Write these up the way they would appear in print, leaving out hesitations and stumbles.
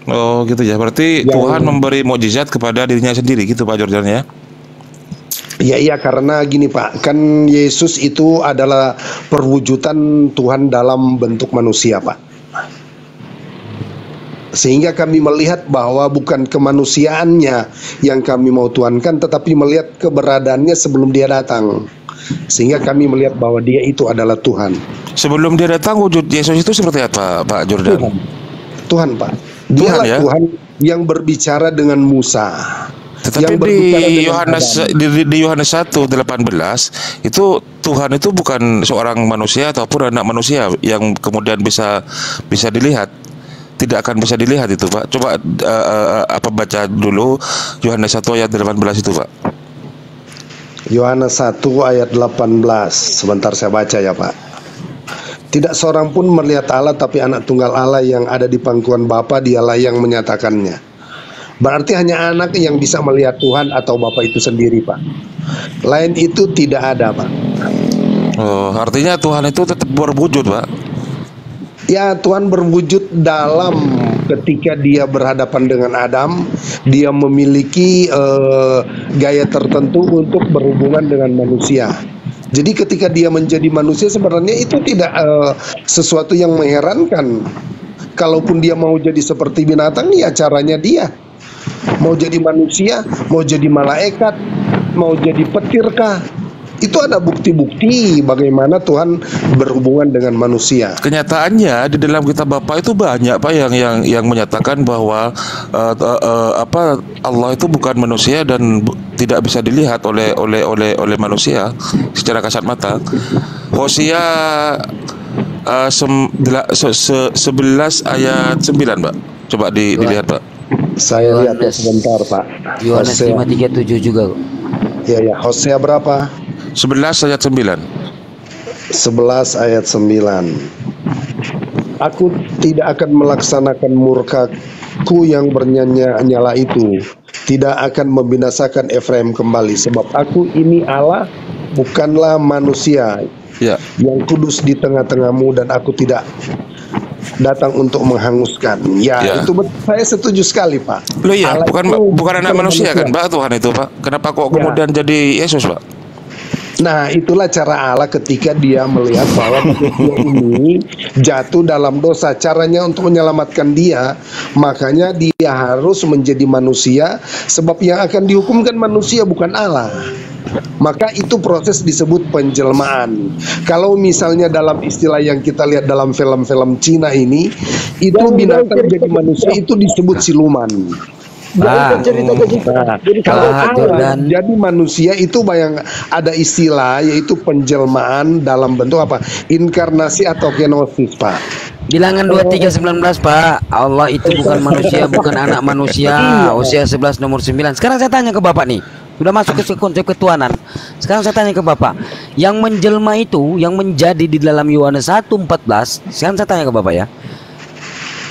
Oh gitu ya. Berarti Tuhan Yang memberi mukjizat kepada dirinya sendiri gitu Pak Jordan ya. ya iya, karena gini Pak, kan Yesus itu adalah perwujudan Tuhan dalam bentuk manusia Pak. Sehingga kami melihat bahwa bukan kemanusiaannya yang kami mau tuankan, tetapi melihat keberadaannya sebelum dia datang. Sehingga kami melihat bahwa dia itu adalah Tuhan. Sebelum dia datang wujud Yesus itu seperti apa Pak Jordan? Tuhan, Tuhan Pak. Tuhan Dialah ya. Tuhan yang berbicara dengan Musa. Tetapi Yang di berbicara dengan Yohanes Adam. di Yohanes 1:18 itu Tuhan itu bukan seorang manusia ataupun anak manusia yang kemudian bisa dilihat. Tidak akan bisa dilihat itu Pak. Coba apa baca dulu Yohanes 1 ayat 18 itu Pak. Yohanes 1 ayat 18. Sebentar saya baca ya Pak. Tidak seorang pun melihat Allah, tapi anak tunggal Allah yang ada di pangkuan Bapa, dialah yang menyatakannya. Berarti hanya anak yang bisa melihat Tuhan atau Bapa itu sendiri Pak. Lain itu tidak ada Pak. Oh, artinya Tuhan itu tetap berwujud Pak. Ya, Tuhan berwujud dalam ketika dia berhadapan dengan Adam, dia memiliki gaya tertentu untuk berhubungan dengan manusia. Jadi ketika dia menjadi manusia sebenarnya itu tidak sesuatu yang mengherankan. Kalaupun dia mau jadi seperti binatang, ya caranya dia. Mau jadi manusia, mau jadi malaikat, mau jadi petirkah, itu ada bukti-bukti bagaimana Tuhan berhubungan dengan manusia. Kenyataannya di dalam kitab Bapa itu banyak Pak yang menyatakan bahwa Allah itu bukan manusia dan tidak bisa dilihat oleh manusia secara kasat mata. Hosea 11 ayat 9 Pak. Coba dilihat Pak. Saya lihat ya sebentar Pak. Yohanes 5:37 juga. Ya, Hosea berapa? 11 ayat 9. 11 ayat 9. Aku tidak akan melaksanakan murkaku yang bernyala itu, tidak akan membinasakan Efraim kembali, sebab aku ini Allah, bukanlah manusia, Ya. yang kudus di tengah-tengahmu, dan aku tidak datang untuk menghanguskan. Ya. Itu saya setuju sekali Pak. Loh iya, Allah itu bukan anak manusia kan Pak Tuhan itu Pak. Kenapa kok kemudian jadi Yesus Pak? Nah, itulah cara Allah ketika dia melihat bahwa manusia ini jatuh dalam dosa. Caranya untuk menyelamatkan dia, makanya dia harus menjadi manusia, sebab yang akan dihukumkan manusia bukan Allah. Maka itu proses disebut penjelmaan. Kalau misalnya dalam istilah yang kita lihat dalam film-film Cina ini, itu binatang jadi manusia itu disebut siluman. Kalau Allah jadi manusia itu ada istilah yaitu penjelmaan dalam bentuk apa? Inkarnasi atau kenosis Pak. Bilangan 23:19 Pak. Allah itu bukan manusia, bukan anak manusia. Hosea 11 nomor 9. Sekarang saya tanya ke Bapak nih. Sudah masuk ke konsep ketuhanan. Sekarang saya tanya ke Bapak, yang menjelma itu, yang menjadi di dalam Yohanes 1:14. Sekarang saya tanya ke Bapak ya.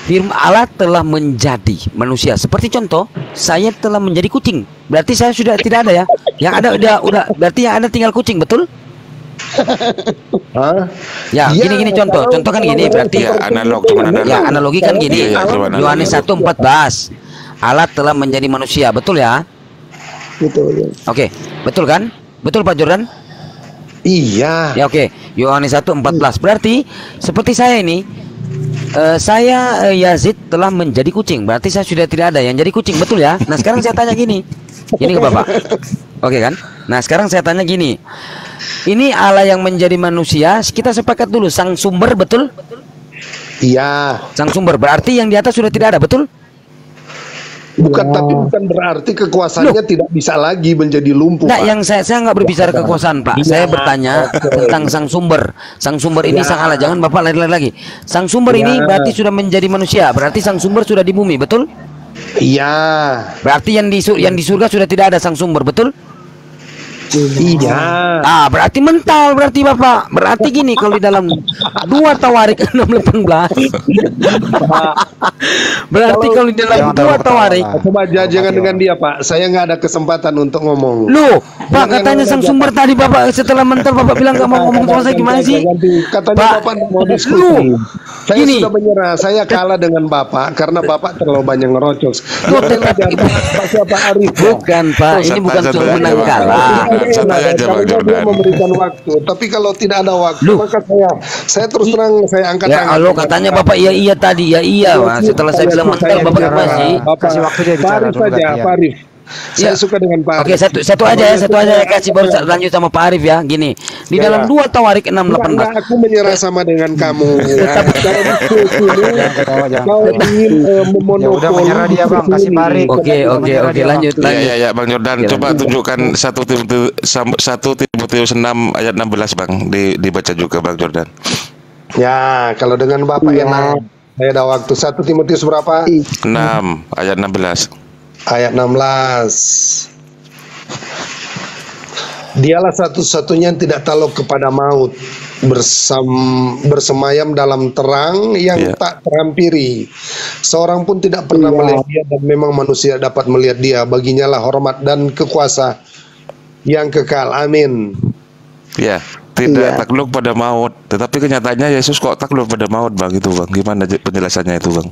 Firman Allah telah menjadi manusia. Seperti contoh, saya telah menjadi kucing. Berarti saya sudah tidak ada ya. Yang ada udah berarti yang ada tinggal kucing, betul? Ya, gini contoh kan gini berarti ya cuman analog. Ya, analogi kan gini. Yohanes 1:14. Allah telah menjadi manusia, betul ya? Betul. Oke, betul kan? Betul Pak Jordan? Iya. Ya oke. Yohanes 1:14. Berarti seperti saya ini, saya Yazid telah menjadi kucing. Berarti saya sudah tidak ada yang jadi kucing, betul ya? Nah sekarang saya tanya gini ke Bapak. Oke kan? Nah sekarang saya tanya gini. Ini Allah yang menjadi manusia. Kita sepakat dulu, sang sumber, betul? Iya. Sang sumber berarti yang di atas sudah tidak ada, betul? Tapi bukan berarti kekuasaannya tidak bisa lagi menjadi lumpuh. Nah, Pak. yang saya nggak berbicara kekuasaan, Pak. Saya bertanya tentang sang sumber. Sang sumber ini sang Allah. Jangan Bapak lari-lari lagi. Sang sumber ini berarti sudah menjadi manusia. Berarti sang sumber sudah di bumi, betul? Iya. Berarti yang di surga sudah tidak ada sang sumber, betul? Iya. Ah, berarti mental berarti Bapak. Berarti gini kalau di dalam 2 Tawarik 6:18. Berarti kalau di dalam 2 Tawarik. Coba jangan dengan dia, Pak. Saya nggak ada kesempatan untuk ngomong. Loh, Pak katanya sang sumber tadi Bapak setelah mental Bapak bilang nggak mau ngomong sama saya gimana sih? Katanya Pak, Bapak nggak mau diskusi. lu, Saya gini. sudah menyerah. Saya kalah dengan Bapak karena Bapak terlalu banyak ngerocos. Loh, Pak siapa Arif? Bukan Pak, ini bukan Santai soal aja, menang Bang. kalah. Santai aja, Bang Karena dia Jordan. memberikan waktu. Tapi kalau tidak ada waktu, Loh. maka saya terus terang saya angkat Ya tangan. Allah katanya Bapak iya tadi ya iya Pak. Setelah saya bilang mental Bapak masih. Kasih waktu dia bicara Pak Arif dulu saja, gantian. Pak Arif. Saya Ya. suka dengan Pak Oke, Arif. satu aja ya kasih baru lanjut sama Pak Arif ya. Gini, di Ya. dalam 2 Tawarik Enggak, 6:18. aku menyerah sama dengan kamu. Jangan ketawa, jangan Kau ketawa. ingin memonopoli. Ya udah, menyerah dia, Bang. Kasih Pak Arif. Oke, lanjut. Ya, Bang Jordan, Oke, coba lanjut. tunjukkan 1 Timotius 6 ayat 16, Bang. Dibaca juga, Bang Jordan. Ya, kalau dengan Bapak enak. Saya ada waktu. 1 Timotius berapa? 6 ayat 16. Ayat 16. Dialah satu-satunya yang tidak takluk kepada maut, bersemayam dalam terang yang Iya. tak terhampiri. Seorang pun tidak pernah melihat dia, dan memang manusia dapat melihat dia. Baginya lah hormat dan kekuasa yang kekal. Amin. Ya, tidak takluk pada maut. Tetapi kenyataannya Yesus kok takluk pada maut, Bang, itu, Bang. Gimana penjelasannya itu, Bang?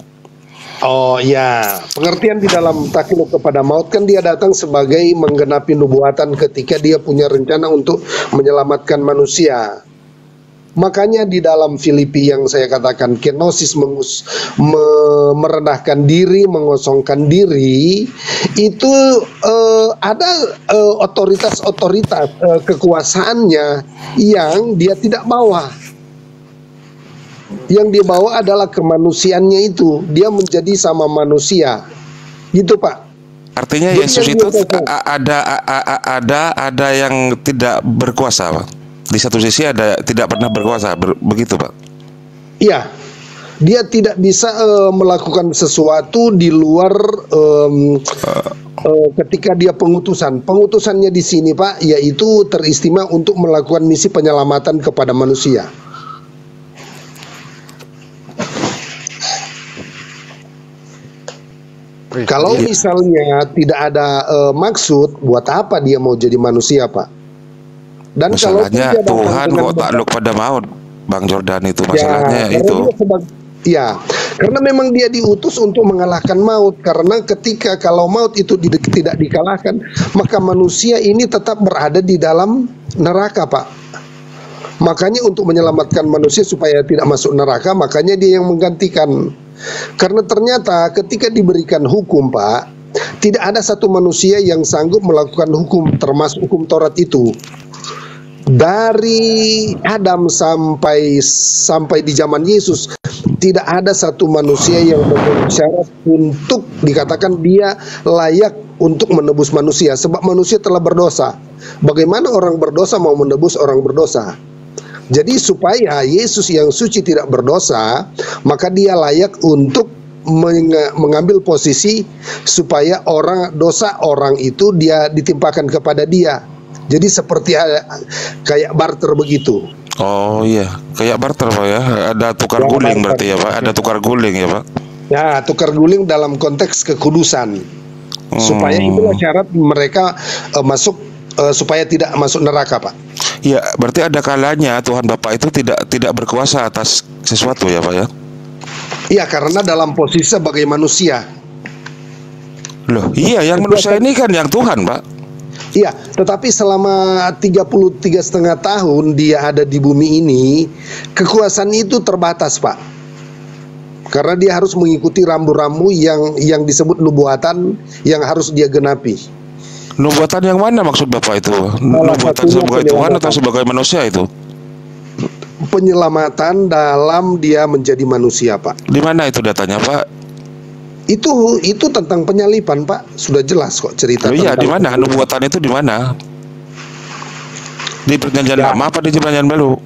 Oh ya, pengertian di dalam takluk kepada maut kan dia datang sebagai menggenapi nubuatan ketika dia punya rencana untuk menyelamatkan manusia. Makanya di dalam Filipi yang saya katakan kenosis merendahkan diri, mengosongkan diri, itu ada otoritas-otoritas kekuasaannya yang dia tidak bawa. Yang dia bawa adalah kemanusiaannya itu. Dia menjadi sama manusia. Gitu, Pak. Artinya Jadi Yesus yang itu dia takluk. ada yang tidak berkuasa, Pak. Di satu sisi ada tidak pernah berkuasa, begitu, Pak. Iya, dia tidak bisa melakukan sesuatu di luar ketika dia pengutusan. Pengutusannya di sini, Pak, yaitu teristimewa untuk melakukan misi penyelamatan kepada manusia. Kalau misalnya tidak ada maksud, buat apa dia mau jadi manusia, Pak? Dan kalau Masalahnya dia datang Tuhan dengan kok takluk pada maut, Bang Jordan, itu masalahnya karena itu. dia karena memang dia diutus untuk mengalahkan maut. Karena ketika kalau maut itu tidak dikalahkan, maka manusia ini tetap berada di dalam neraka, Pak. Makanya untuk menyelamatkan manusia supaya tidak masuk neraka, makanya dia yang menggantikan. Karena ternyata ketika diberikan hukum, Pak, tidak ada satu manusia yang sanggup melakukan hukum, termasuk hukum Taurat itu. Dari Adam sampai di zaman Yesus, tidak ada satu manusia yang memenuhi syarat untuk dikatakan dia layak untuk menebus manusia, sebab manusia telah berdosa. Bagaimana orang berdosa mau menebus orang berdosa? Jadi supaya Yesus yang suci tidak berdosa, maka dia layak untuk mengambil posisi supaya dosa orang itu dia ditimpakan kepada dia. Jadi seperti kayak barter begitu. Oh iya, kayak barter, Pak, ya. Ada tukar Ya, guling barter. berarti ya, Pak. Ada tukar guling ya, Pak. Ya, tukar guling dalam konteks kekudusan. Supaya itulah syarat mereka supaya tidak masuk neraka, Pak. Ya, berarti ada kalanya Tuhan Bapak itu tidak berkuasa atas sesuatu ya, Pak, ya. Iya, karena dalam posisi sebagai manusia. Loh, iya, yang manusia ini kan yang Tuhan, Pak. Iya, tetapi selama 33,5 tahun dia ada di bumi ini, kekuasaan itu terbatas, Pak. Karena dia harus mengikuti rambu-rambu yang disebut nubuatan yang harus dia genapi. Nubuatan yang mana maksud Bapak itu? Nubuatan sebagai Tuhan atau sebagai manusia itu? Penyelamatan dalam dia menjadi manusia, Pak. Di mana itu datanya, Pak? Itu tentang penyalipan, Pak. Sudah jelas kok cerita. Oh, iya, di tentang mana? Nubuatan itu di mana? Di Perjanjian Lama apa di Perjanjian Baru?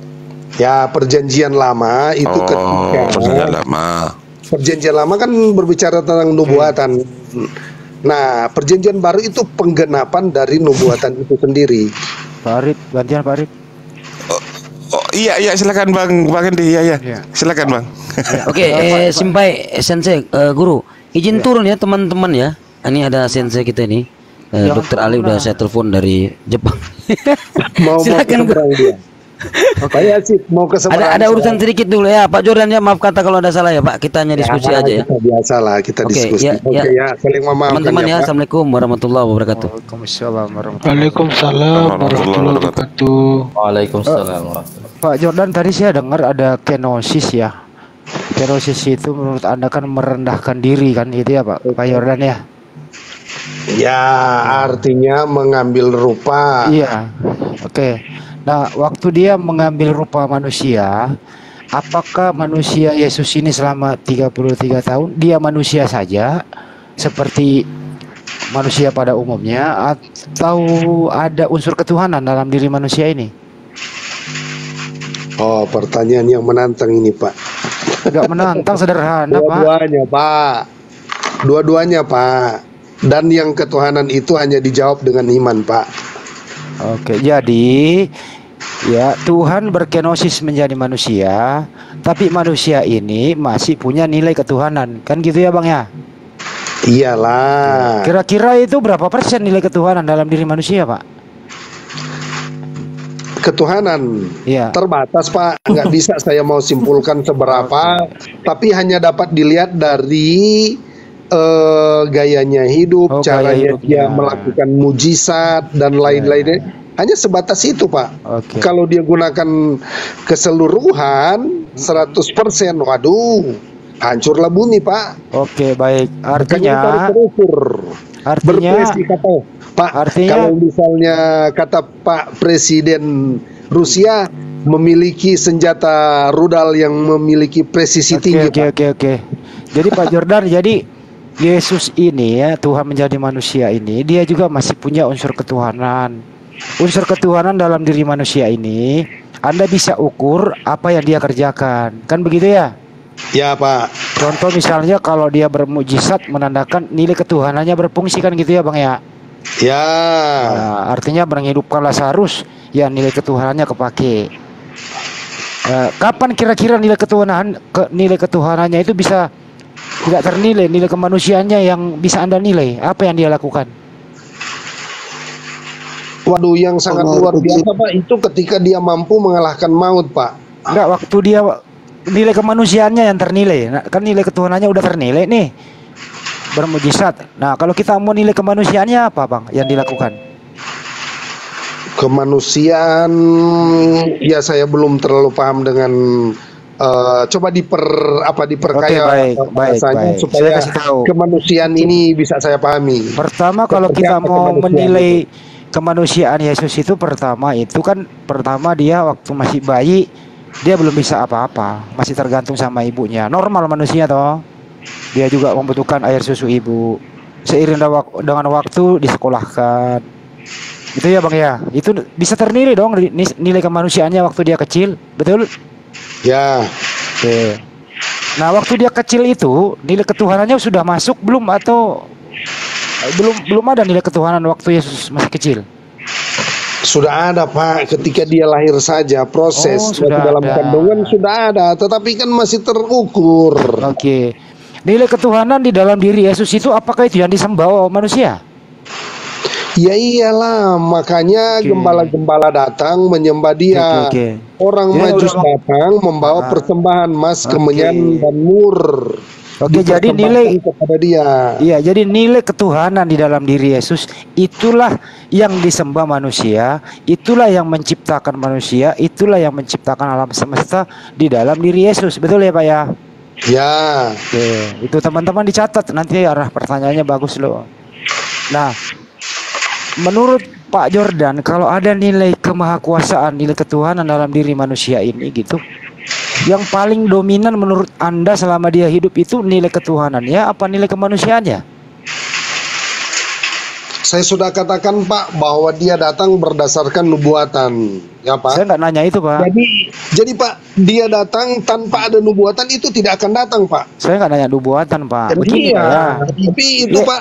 Ya, Perjanjian Lama itu ketika Perjanjian Lama. Perjanjian Lama kan berbicara tentang nubuatan. Nah, Perjanjian Baru itu penggenapan dari nubuatan itu sendiri. Pak Arit, gantian Pak Arit. Oh iya silakan Bang Hendi. Iya. Iya. Silakan Bang. Oke, Simpai Sensei, guru, izin turun ya teman-teman ya. Ini ada Sensei kita ini. Dokter Ali udah saya telepon dari Jepang. Mau Silakan, ke seberang dia. Saya sih mau ke seberang. Ada urusan sedikit dulu ya, Pak Jordan ya, maaf kata kalau ada salah ya Pak. Kita hanya diskusi aja ya. Kita biasalah kita Oke, diskusi. ya, Oke ya, saling memaafkan Teman-teman ya, Pak. Assalamualaikum warahmatullahi wabarakatuh. Waalaikumsalam warahmatullahi Waalaikumsalam warahmatullahi wabarakatuh. Waalaikumsalam warahmatullahi. Pak Jordan, tadi saya dengar ada kenosis ya. Kenosis itu menurut Anda kan merendahkan diri kan, itu ya Pak Jordan ya? Ya, artinya mengambil rupa. Iya. Oke. Nah, waktu dia mengambil rupa manusia, apakah manusia Yesus ini selama 33 tahun dia manusia saja seperti manusia pada umumnya, atau ada unsur ketuhanan dalam diri manusia ini? Oh, pertanyaan yang menantang ini, Pak. Enggak menantang, sederhana, Pak. Dua-duanya, Pak. Dua-duanya, Pak. Dan yang ketuhanan itu hanya dijawab dengan iman, Pak. Oke, jadi ya Tuhan berkenosis menjadi manusia, tapi manusia ini masih punya nilai ketuhanan, kan gitu ya Bang ya? Iyalah. Kira-kira itu berapa persen nilai ketuhanan dalam diri manusia, Pak? Ketuhanan Iya. terbatas, Pak. Nggak bisa saya mau simpulkan seberapa, tapi hanya dapat dilihat dari gayanya hidup, Gaya caranya hidupnya. dia melakukan mujizat dan lain-lainnya. Hanya sebatas itu, Pak. Oke. Kalau dia gunakan keseluruhan 100%, waduh, hancurlah bumi, Pak. Oke, baik. Makanya Artinya terukur. artinya Berpresi kata Pak. artinya- Kalau misalnya kata Pak Presiden Rusia memiliki senjata rudal yang memiliki presisi tinggi, Pak. oke. Jadi Pak Jordan, jadi Yesus ini ya, Tuhan menjadi manusia ini, dia juga masih punya unsur ketuhanan. Unsur ketuhanan dalam diri manusia ini, Anda bisa ukur apa yang dia kerjakan. Kan begitu ya? Ya, Pak. Contoh misalnya kalau dia bermujizat menandakan nilai ketuhanannya berfungsi, kan gitu ya Bang ya? Ya. Nah, artinya menghidupkan Lazarus, ya nilai ketuhanannya kepake. Kapan kira-kira nilai ketuhanannya itu bisa tidak ternilai, nilai kemanusiaannya yang bisa Anda nilai? Apa yang dia lakukan? Waduh, yang sangat luar biasa, Pak. Itu ketika dia mampu mengalahkan maut, Pak. Enggak, waktu dia nilai kemanusiaannya yang ternilai. Nah, kan nilai ketuhanannya udah ternilai nih. Bermujizat. Nah, kalau kita mau nilai kemanusiaannya apa, Bang, yang dilakukan? Kemanusiaan, ya saya belum terlalu paham dengan coba diperkaya bahasanya baik. supaya Saya kasih tahu. kemanusiaan ini bisa saya pahami. Pertama, kalau Seperti kita apa mau kemanusiaan menilai kemanusiaan Yesus itu, pertama dia waktu masih bayi, dia belum bisa apa-apa, masih tergantung sama ibunya. Normal manusia toh. Dia juga membutuhkan air susu ibu. Seiring dengan waktu disekolahkan. Gitu ya Bang ya. Itu bisa ternilai dong nilai kemanusiaannya waktu dia kecil, betul? Ya, Oke. Nah, waktu dia kecil itu nilai ketuhanannya sudah masuk belum, atau belum ada nilai ketuhanan waktu Yesus masih kecil? sudah ada, Pak. Ketika dia lahir saja proses sudah dalam ada. kandungan sudah ada, tetapi kan masih terukur. Oke. Nilai ketuhanan di dalam diri Yesus itu apakah itu yang disembah oleh manusia? Ya iyalah, makanya Oke. gembala-gembala datang menyembah dia. Oke. Orang Jadi Majus udah- datang membawa persembahan emas, Oke. kemenyan dan mur. Oke, jadi Dipersembahkan kepada dia. Iya, jadi nilai ketuhanan di dalam diri Yesus itulah yang disembah manusia, itulah yang menciptakan manusia, itulah yang menciptakan alam semesta di dalam diri Yesus. Betul ya, Pak ya? Ya, Oke, itu teman-teman dicatat, nanti arah pertanyaannya bagus loh. Nah, menurut Pak Jordan, kalau ada nilai kemahakuasaan, nilai ketuhanan dalam diri manusia ini gitu, yang paling dominan menurut Anda selama dia hidup itu nilai ketuhanannya apa nilai kemanusiaannya? saya sudah katakan, Pak, bahwa dia datang berdasarkan nubuatan. Ya, Pak. Saya nggak nanya itu, Pak. Jadi Pak, dia datang tanpa ada nubuatan itu tidak akan datang, Pak. Saya nggak nanya nubuatan, Pak. Begini, Pak, ya. Tapi itu Iya. Pak,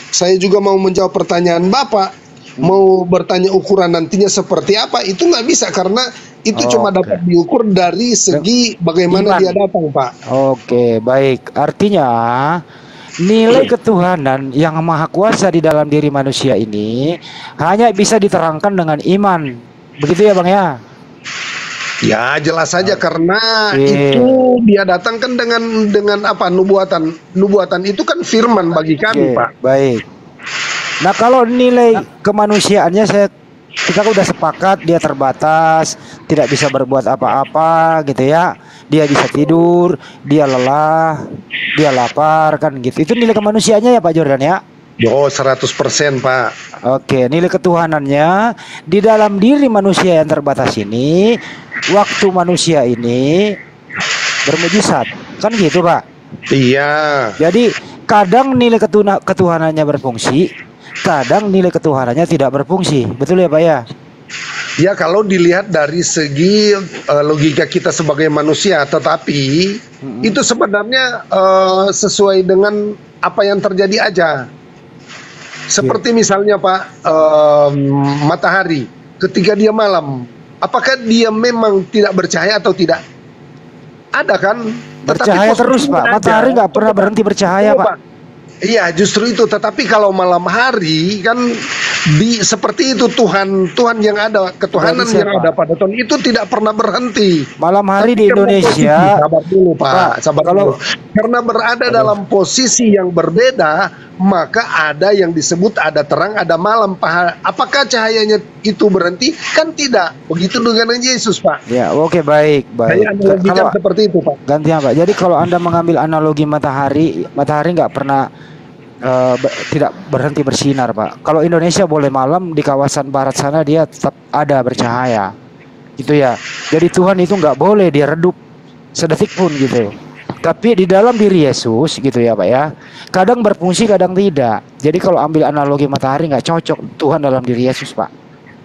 saya juga mau menjawab pertanyaan Bapak. mau bertanya ukuran nantinya seperti apa, itu nggak bisa karena itu cuma dapat diukur dari segi bagaimana dia datang, Pak. Oke, baik. Artinya nilai ketuhanan yang maha kuasa di dalam diri manusia ini hanya bisa diterangkan dengan iman. Begitu ya, Bang ya? Ya, jelas saja karena itu dia datang kan dengan apa? Nubuatan. Nubuatan itu kan firman bagi kami, Pak. Baik. Nah, kalau nilai kemanusiaannya kita udah sepakat dia terbatas, tidak bisa berbuat apa-apa gitu ya. Dia bisa tidur, dia lelah, dia lapar kan gitu. Itu nilai kemanusiaannya ya Pak Jordan ya? Yo, 100% Pak. Oke, nilai ketuhanannya di dalam diri manusia yang terbatas ini, waktu manusia ini bermujizat, kan gitu Pak? Iya. Jadi kadang nilai ketuhanannya berfungsi, kadang nilai ketuhanannya tidak berfungsi, betul ya Pak ya? Ya, kalau dilihat dari segi logika kita sebagai manusia, tetapi itu sebenarnya sesuai dengan apa yang terjadi aja. Seperti misalnya Pak, matahari ketika dia malam, apakah dia memang tidak bercahaya atau tidak? Ada kan? Bercahaya terus Pak, matahari nggak pernah berhenti bercahaya Pak. Iya, justru itu. Tetapi kalau malam hari kan seperti itu Tuhan yang ada, ketuhanan yang ada pada Tuhan itu tidak pernah berhenti. Malam hari di Indonesia, sabar dulu Pak, sabar dulu. Karena berada dalam posisi yang berbeda, maka ada yang disebut ada terang, ada malam. Pak, apakah cahayanya itu berhenti? Kan tidak. Begitu dengan Yesus Pak. Ya, oke, baik. Saya analogikan seperti itu Pak. Gantian Pak. Jadi kalau Anda mengambil analogi matahari nggak pernah tidak berhenti bersinar Pak. Kalau Indonesia boleh malam, di kawasan barat sana dia tetap ada bercahaya, gitu ya. Jadi Tuhan itu nggak boleh dia redup sedetik pun gitu. Tapi di dalam diri Yesus gitu ya Pak ya, kadang berfungsi kadang tidak. Jadi kalau ambil analogi matahari nggak cocok Tuhan dalam diri Yesus Pak.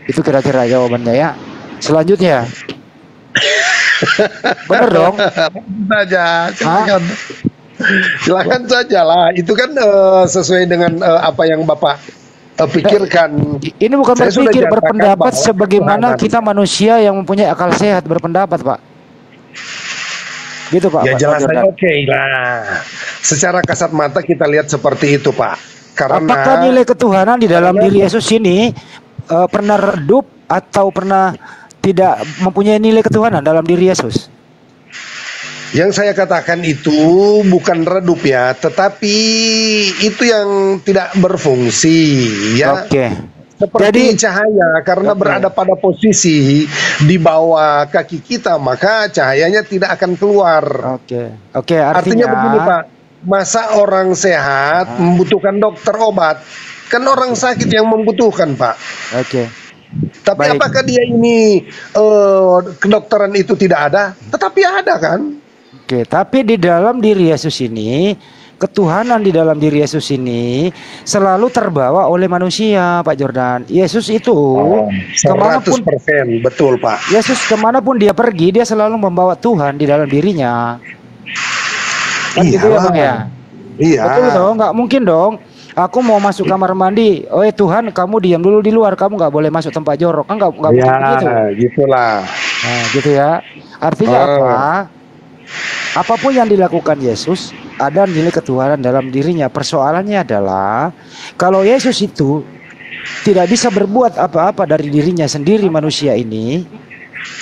Itu kira-kira jawabannya ya. Selanjutnya bener dong saja. Silakan saja lah. Itu kan sesuai dengan apa yang Bapak pikirkan. Ini bukan berpikir, berpendapat sebagaimana kita manusia yang mempunyai akal sehat berpendapat Pak. Gitu Pak. Ya jelas saja, oke lah. Secara kasat mata kita lihat seperti itu Pak. Karena apakah nilai ketuhanan di dalam diri Yesus ini pernah redup atau pernah tidak mempunyai nilai ketuhanan dalam diri Yesus? Yang saya katakan itu bukan redup ya, tetapi itu yang tidak berfungsi ya. Oke. Seperti cahaya, karena berada pada posisi di bawah kaki kita, maka cahayanya tidak akan keluar. Oke, artinya begini Pak, masa orang sehat membutuhkan dokter obat? Kan orang sakit yang membutuhkan Pak. Oke. Tapi apakah dia ini kedokteran itu tidak ada? Tetapi ada kan? Oke, tapi di dalam diri Yesus ini, ketuhanan di dalam diri Yesus ini selalu terbawa oleh manusia, Pak Jordan. Yesus itu 100% betul Pak. Yesus kemanapun dia pergi, dia selalu membawa Tuhan di dalam dirinya. Kan gitu ya Bang ya? Iya. Betul dong, nggak mungkin dong. Aku mau masuk kamar mandi, oh Tuhan kamu diam dulu di luar, kamu nggak boleh masuk tempat jorok, kan nggak mungkin begitu. Gitulah. Nah, gitu ya. Artinya apa? Apapun yang dilakukan Yesus, ada nilai ketuhanan dalam dirinya. Persoalannya adalah kalau Yesus itu tidak bisa berbuat apa-apa dari dirinya sendiri manusia ini,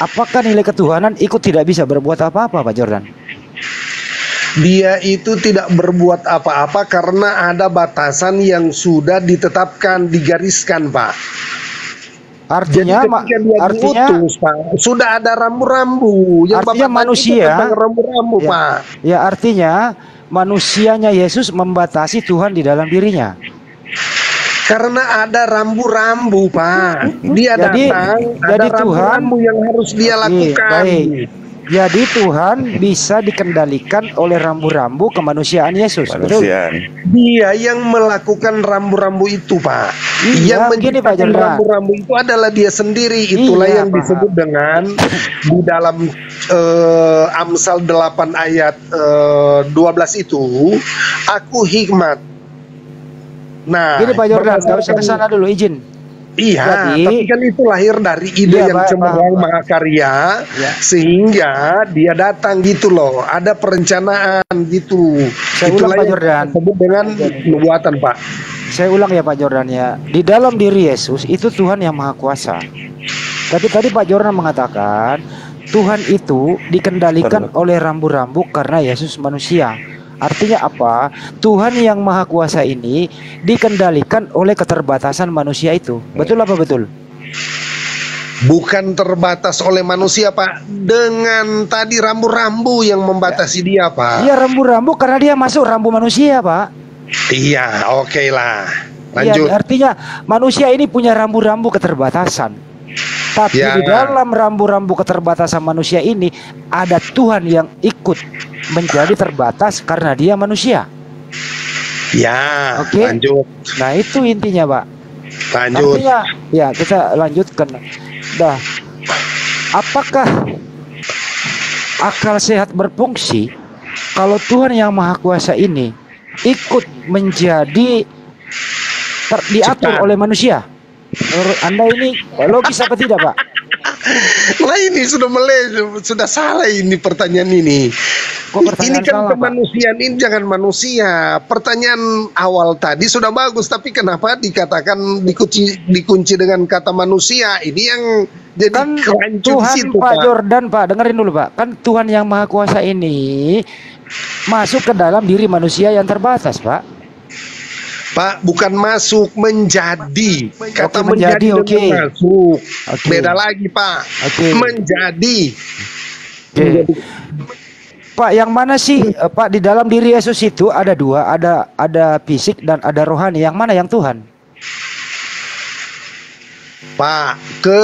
apakah nilai ketuhanan ikut tidak bisa berbuat apa-apa Pak Jordan? Dia itu tidak berbuat apa-apa karena ada batasan yang sudah ditetapkan, digariskan Pak. Artinya, diutus, Pak, sudah ada rambu-rambu. Artinya manusia, rambu-rambu, Pak. Ya artinya manusianya Yesus membatasi Tuhan di dalam dirinya. Karena ada rambu-rambu, Pak. Dia datang, ada rambu-rambu yang harus dia lakukan. Baik. Jadi Tuhan bisa dikendalikan oleh rambu-rambu kemanusiaan Yesus. Dia yang melakukan rambu-rambu itu, Pak. Iya, yang menciptakan rambu-rambu itu adalah dia sendiri. Itulah yang disebut dengan di dalam Amsal 8 ayat 12 itu, aku hikmat. Nah, gini Pak Jordan, nggak usah ke sana dulu, izin. Iya, Jadi- tapi kan itu lahir dari ide Iya, yang Pak, cemerlang Pak. mahakarya, Ya. sehingga dia datang gitu loh. Ada perencanaan gitu. Saya ulang, Itulah Pak yang Jordan. disebut dengan nubuatan, Pak. Saya ulang ya Pak Jordan ya. Di dalam diri Yesus itu Tuhan yang maha kuasa. Tapi tadi Pak Jordan mengatakan Tuhan itu dikendalikan oleh rambu-rambu karena Yesus manusia. Artinya apa? Tuhan yang maha kuasa ini dikendalikan oleh keterbatasan manusia itu. Betul apa betul? Bukan terbatas oleh manusia, Pak. Dengan tadi rambu-rambu yang membatasi dia, Pak. Iya, rambu-rambu karena dia masuk rambu manusia, Pak. Iya, oke lah. Iya, Lanjut. artinya manusia ini punya rambu-rambu keterbatasan. Tapi Ya. di dalam rambu-rambu keterbatasan manusia ini ada Tuhan yang ikut menjadi terbatas karena dia manusia. Ya, Oke. lanjut. Nah, itu intinya, Pak. Lanjut. Artinya, ya kita lanjutkan. Dah. Apakah akal sehat berfungsi kalau Tuhan yang Maha Kuasa ini ikut menjadi diatur Ciptaan. oleh manusia? Menurut Anda ini logis apa tidak, Pak? Lah ini sudah salah ini pertanyaan ini. Kok pertanyaan Ini kan salah, Pak? kemanusiaan ini jangan manusia. Pertanyaan awal tadi sudah bagus, tapi kenapa dikatakan dikunci dengan kata manusia? Ini yang jadi Kan kerancu di Tuhan situ, Pak Pak. Jordan, Pak, dengerin dulu, Pak. Kan Tuhan yang Maha Kuasa ini masuk ke dalam diri manusia yang terbatas, Pak. Pak, bukan masuk, menjadi. Kata Oke, menjadi, menjadi, oke. dengan masuk. Oke. Beda lagi, Pak. Oke. Menjadi. Oke. Pak, yang mana sih Pak, di dalam diri Yesus itu ada dua, ada fisik dan ada rohani. Yang mana yang Tuhan? Pak, ke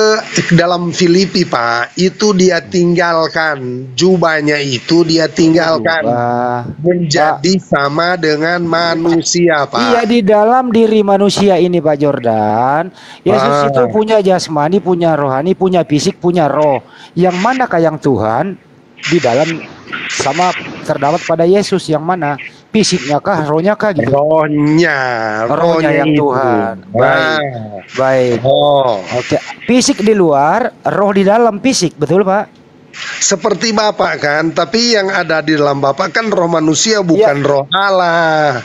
dalam Filipi, Pak, itu dia tinggalkan jubahnya, itu dia tinggalkan Wah. menjadi sama dengan manusia, Pak. Iya, di dalam diri manusia ini, Pak Jordan, Yesus Ah. itu punya jasmani, punya rohani, punya fisik, punya roh. Yang manakah yang Tuhan di dalam sama terdapat pada Yesus? Yang mana? Fisiknya kah, rohnya kah gitu? Rohnya yang itu. Tuhan. Nah, Baik. oh, Oke, fisik di luar, roh di dalam fisik, betul Pak? seperti Bapak kan, tapi yang ada di dalam Bapak kan roh manusia, bukan roh Allah.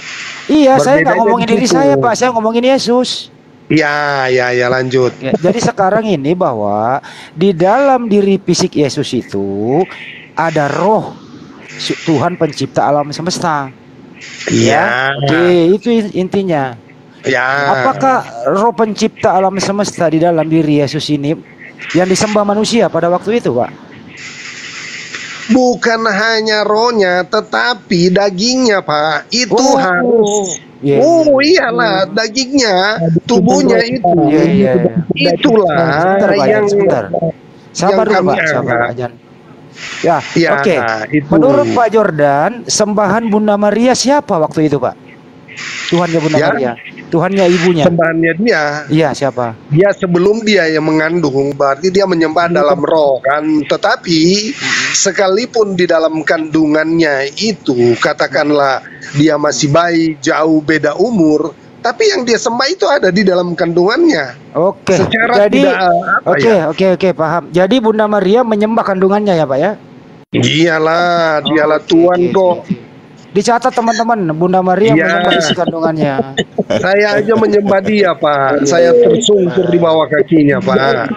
Iya, saya nggak Berbedanya ngomongin di diri situ. saya Pak, saya ngomongin Yesus. Ya, lanjut. Ya, jadi sekarang ini bahwa di dalam diri fisik Yesus itu ada roh Tuhan pencipta alam semesta. Iya. Oke, itu intinya. Ya. Apakah roh pencipta alam semesta di dalam diri Yesus ini yang disembah manusia pada waktu itu, Pak? Bukan hanya rohnya, tetapi dagingnya, Pak. Itu harus. Iya, Oh iyalah, dagingnya, tubuhnya itu. Iya, iya. Itulah Sebentar, Pak, yang sebentar. Sabar dulu, kami Pak. Sabar, anggap. Pak Jan. Ya, Ya, oke. itu. Menurut Pak Jordan, sembahan Bunda Maria siapa waktu itu, Pak? Tuhannya Bunda Ya. Maria. Tuhannya ibunya. sembahannya dia. Iya, siapa? Dia sebelum dia yang mengandung, berarti dia menyembah dalam roh kan. Tetapi sekalipun di dalam kandungannya itu katakanlah dia masih bayi, jauh beda umur, tapi yang dia sembah itu ada di dalam kandungannya. Oke. Secara Jadi tidak apa oke, ya? oke, paham. Jadi Bunda Maria menyembah kandungannya ya, Pak ya? Dialah Tuhan kok. Dicatat teman-teman, Bunda Maria Iya. menyembah isi kandungannya. Saya aja menyembah dia, Pak. Saya tersungkur di bawah kakinya, Pak.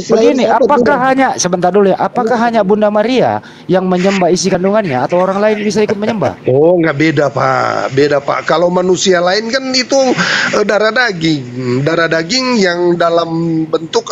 Begini, apakah hanya sebentar dulu ya? Apakah hanya Bunda Maria yang menyembah isi kandungannya atau orang lain bisa ikut menyembah? Oh, nggak beda, Pak. Beda, Pak. Kalau manusia lain kan itu darah daging yang dalam bentuk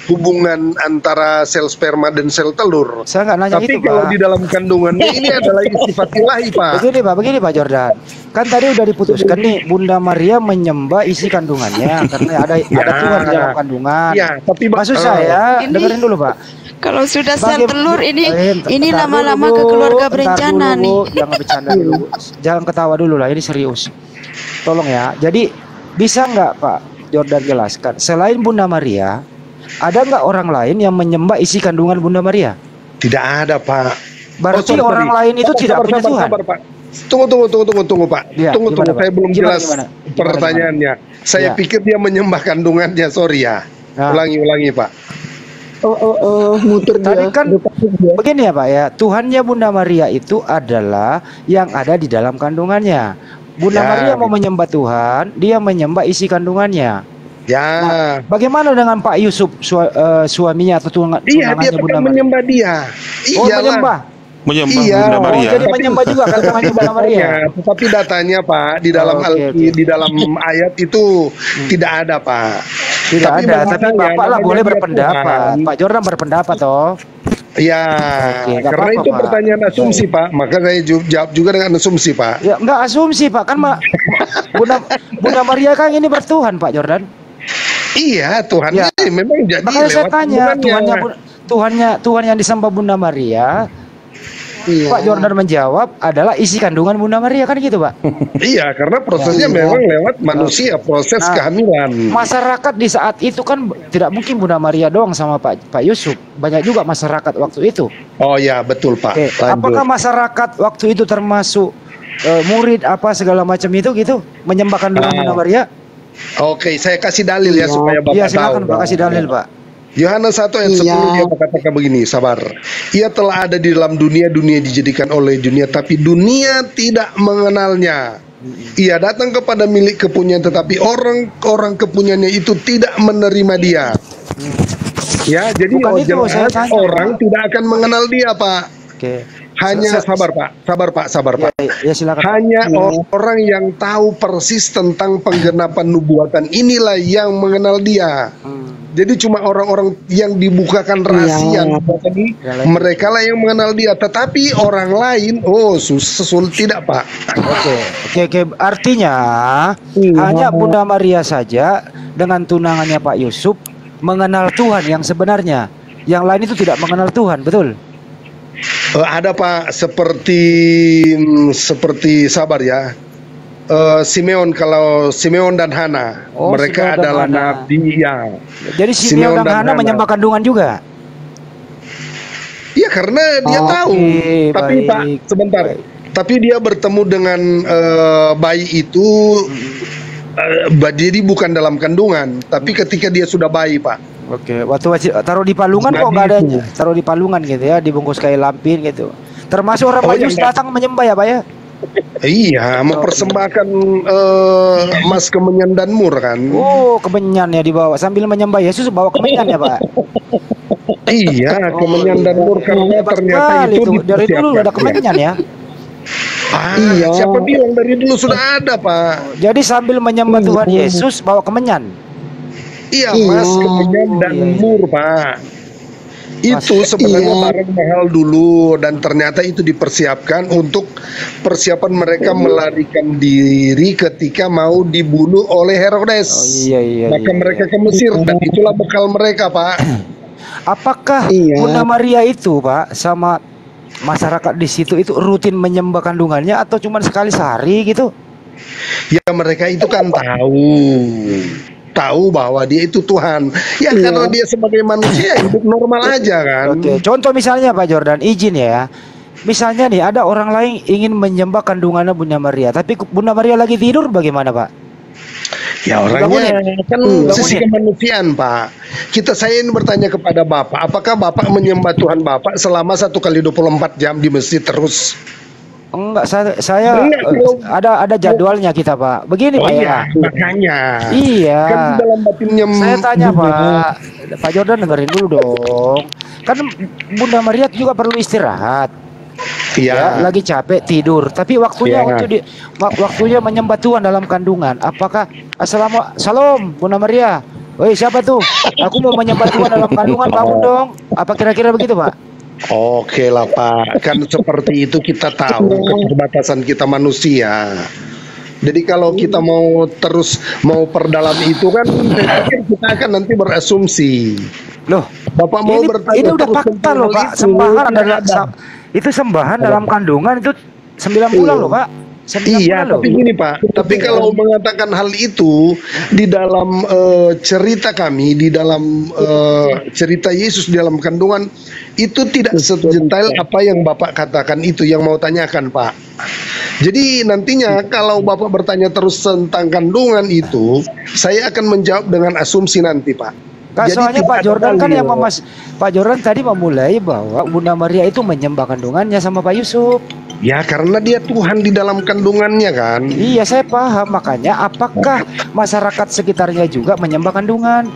hubungan antara sel sperma dan sel telur. Saya nggak nanya Tapi itu, kalau Pak. di dalam kandungannya ini adalah sifat ilahi, Pak. Begini Pak Jordan. Kan tadi udah diputuskan nih, Bunda Maria menyembah isi kandungannya karena ada Tuhan di dalam kandungan. Ya, tapi Maksud saya, Ini- dengerin dulu Pak. Kalau sudah sel Bagai- telur ini Entar lama-lama dulu, ke keluarga entar berencana dulu, nih. Jangan bercanda dulu. Jangan ketawa dulu lah, ini serius. Tolong ya. Jadi bisa nggak Pak Jordan jelaskan, selain Bunda Maria, ada nggak orang lain yang menyembah isi kandungan Bunda Maria? Tidak ada, Pak. Berarti sorry. orang lain itu tidak punya Tuhan. Sabar, Pak. Tunggu Pak. Ya, Tunggu, gimana, Pak? saya belum Gimana, jelas gimana? pertanyaannya. Saya Ya. pikir dia menyembah kandungannya, sorry ya. Nah. Ulangi Pak. Muter Tadi dia. kan begini ya Pak ya, Tuhannya Bunda Maria itu adalah yang ada di dalam kandungannya. Bunda Ya. Maria mau menyembah Tuhan, dia menyembah isi kandungannya. Ya. Bagaimana dengan Pak Yusuf suaminya atau Iya, dia tunangannya Bunda tetap Maria? menyembah dia. Oh, Iyalah. menyembah. Menyembah Iya. Bunda Oh, Maria. Jadi menyembah juga kandungannya Bunda Maria. Tetapi datanya Pak di dalam Oke. di dalam ayat itu tidak ada Pak. Tidak Tapi ada, tapi makanya Bapak lah namanya boleh dia berpendapat. Tuhan. Pak Jordan berpendapat toh. Ya, Oke, nggak karena apa-apa, itu Pak. pertanyaan asumsi Pak. Maka saya jawab juga dengan asumsi Pak. Ya enggak asumsi Pak, kan Bunda Maria kan ini bertuhan Pak Jordan. Iya, Tuhan Ya. memang jadi Makanya saya lewat tanya, kandungannya. Tuhan yang disembah Bunda Maria, Iya. Pak Jordan menjawab adalah isi kandungan Bunda Maria, kan gitu Pak. Iya, karena prosesnya memang lewat manusia, proses Nah, kehamilan. Masyarakat di saat itu kan tidak mungkin Bunda Maria doang sama Pak Yusuf, banyak juga masyarakat waktu itu. Oh ya, betul Pak. Oke, Lanjut. apakah masyarakat waktu itu termasuk murid apa segala macam itu gitu menyembah kandungan Bunda Maria? Oke, saya kasih dalil ya supaya Bapak Iya tahu. silakan Pak, kasih dalil Pak. Yohanes 1 ayat 10 dia mengatakan begini, sabar. Ia telah ada di dalam dunia, dunia dijadikan oleh dunia, tapi dunia tidak mengenalnya. Ia datang kepada milik kepunyaan, tetapi orang kepunyaannya itu tidak menerima dia. Ya, jadi Bukan itu, jelas saya tanya, orang Pak. tidak akan mengenal dia, Pak. Oke. Hanya sabar Pak. Ya silakan. Hanya orang yang tahu persis tentang penggenapan nubuatan inilah yang mengenal dia. Jadi cuma orang-orang yang dibukakan rahasia nubuatan ini, mereka lah yang mengenal dia. Tetapi orang lain, sulit tidak Pak. Oke. Artinya hanya Bunda Maria saja dengan tunangannya Pak Yusuf mengenal Tuhan yang sebenarnya. Yang lain itu tidak mengenal Tuhan, betul? Ada Pak, seperti sabar ya. Simeon dan Hana, Oh, mereka Simeon dan adalah Hana. nabi ya. Jadi Simeon dan Hana menyembah kandungan juga. Iya karena dia tahu. Tapi baik. Pak, sebentar. Tapi dia bertemu dengan bayi itu, jadi bukan dalam kandungan, tapi ketika dia sudah bayi Pak. Oke, waktu taruh di palungan kok nggak ada, taruh di palungan gitu ya, dibungkus kayak lampin gitu. Termasuk orang Majus datang menyembah ya Pak ya? Iya, mempersembahkan emas kemenyan dan mur kan. Oh, kemenyan ya dibawa sambil menyembah Yesus, bawa kemenyan ya Pak? Iya, kemenyan dan mur karena Hebat ternyata sekali itu tuh. Dari dulu dipersiapkan. ada kemenyan ya. Siapa bilang dari dulu sudah ada Pak? Jadi sambil menyembah Tuhan Yesus bawa kemenyan. Iya, emas kemenyan dan mur Pak. Itu sebenarnya barang mahal dulu dan ternyata itu dipersiapkan untuk persiapan mereka melarikan diri ketika mau dibunuh oleh Herodes. Maka mereka ke Mesir dan itulah bekal mereka Pak. Apakah Bunda Maria itu Pak sama masyarakat di situ itu rutin menyembah kandungannya atau cuma sekali sehari gitu? Ya mereka itu kan tahu bahwa dia itu Tuhan. Ya karena dia sebagai manusia hidup normal aja kan. Oke, contoh misalnya Pak Jordan, izin ya. Misalnya nih ada orang lain ingin menyembah kandungannya Bunda Maria, tapi Bunda Maria lagi tidur bagaimana Pak? Ya orangnya kan sisi kemanusiaan Pak. Saya ini bertanya kepada Bapak, apakah Bapak menyembah Tuhan Bapak selama 1 kali 24 jam di masjid terus? Enggak, saya ada jadwalnya kita Pak. Begini Pak ya. Makanya. Iya. Kan dalam batinnya saya tanya Pak Jordan dengerin dulu dong. Kan Bunda Maria juga perlu istirahat. Iya. Lagi capek tidur. Tapi waktunya waktunya menyembah Tuhan dalam kandungan. Apakah Salam Bunda Maria? Woi siapa tuh? Aku mau menyembah Tuhan dalam kandungan, bangun dong. Apa kira-kira begitu Pak? Oke lah Pak, kan seperti itu kita tahu keterbatasan kita manusia. Jadi kalau kita mau perdalam itu kan, saya pikir kita akan nanti berasumsi. Loh, Bapak mau bertanya ini udah fakta loh Pak, sembahan adalah itu sembahan dalam kandungan itu 9 bulan loh Pak. Iya, tapi gini Pak, tapi kalau mengatakan hal itu di dalam cerita kami, di dalam cerita Yesus di dalam kandungan, itu tidak sedetail apa yang Bapak katakan itu yang mau tanyakan Pak. Jadi nantinya kalau Bapak bertanya terus tentang kandungan itu, saya akan menjawab dengan asumsi nanti Pak. Jadi soalnya Pak Jordan kan yang Pak Jordan tadi memulai bahwa Bunda Maria itu menyembah kandungannya sama Pak Yusuf. Ya karena dia Tuhan di dalam kandungannya kan. Iya saya paham, makanya apakah masyarakat sekitarnya juga menyembah kandungan?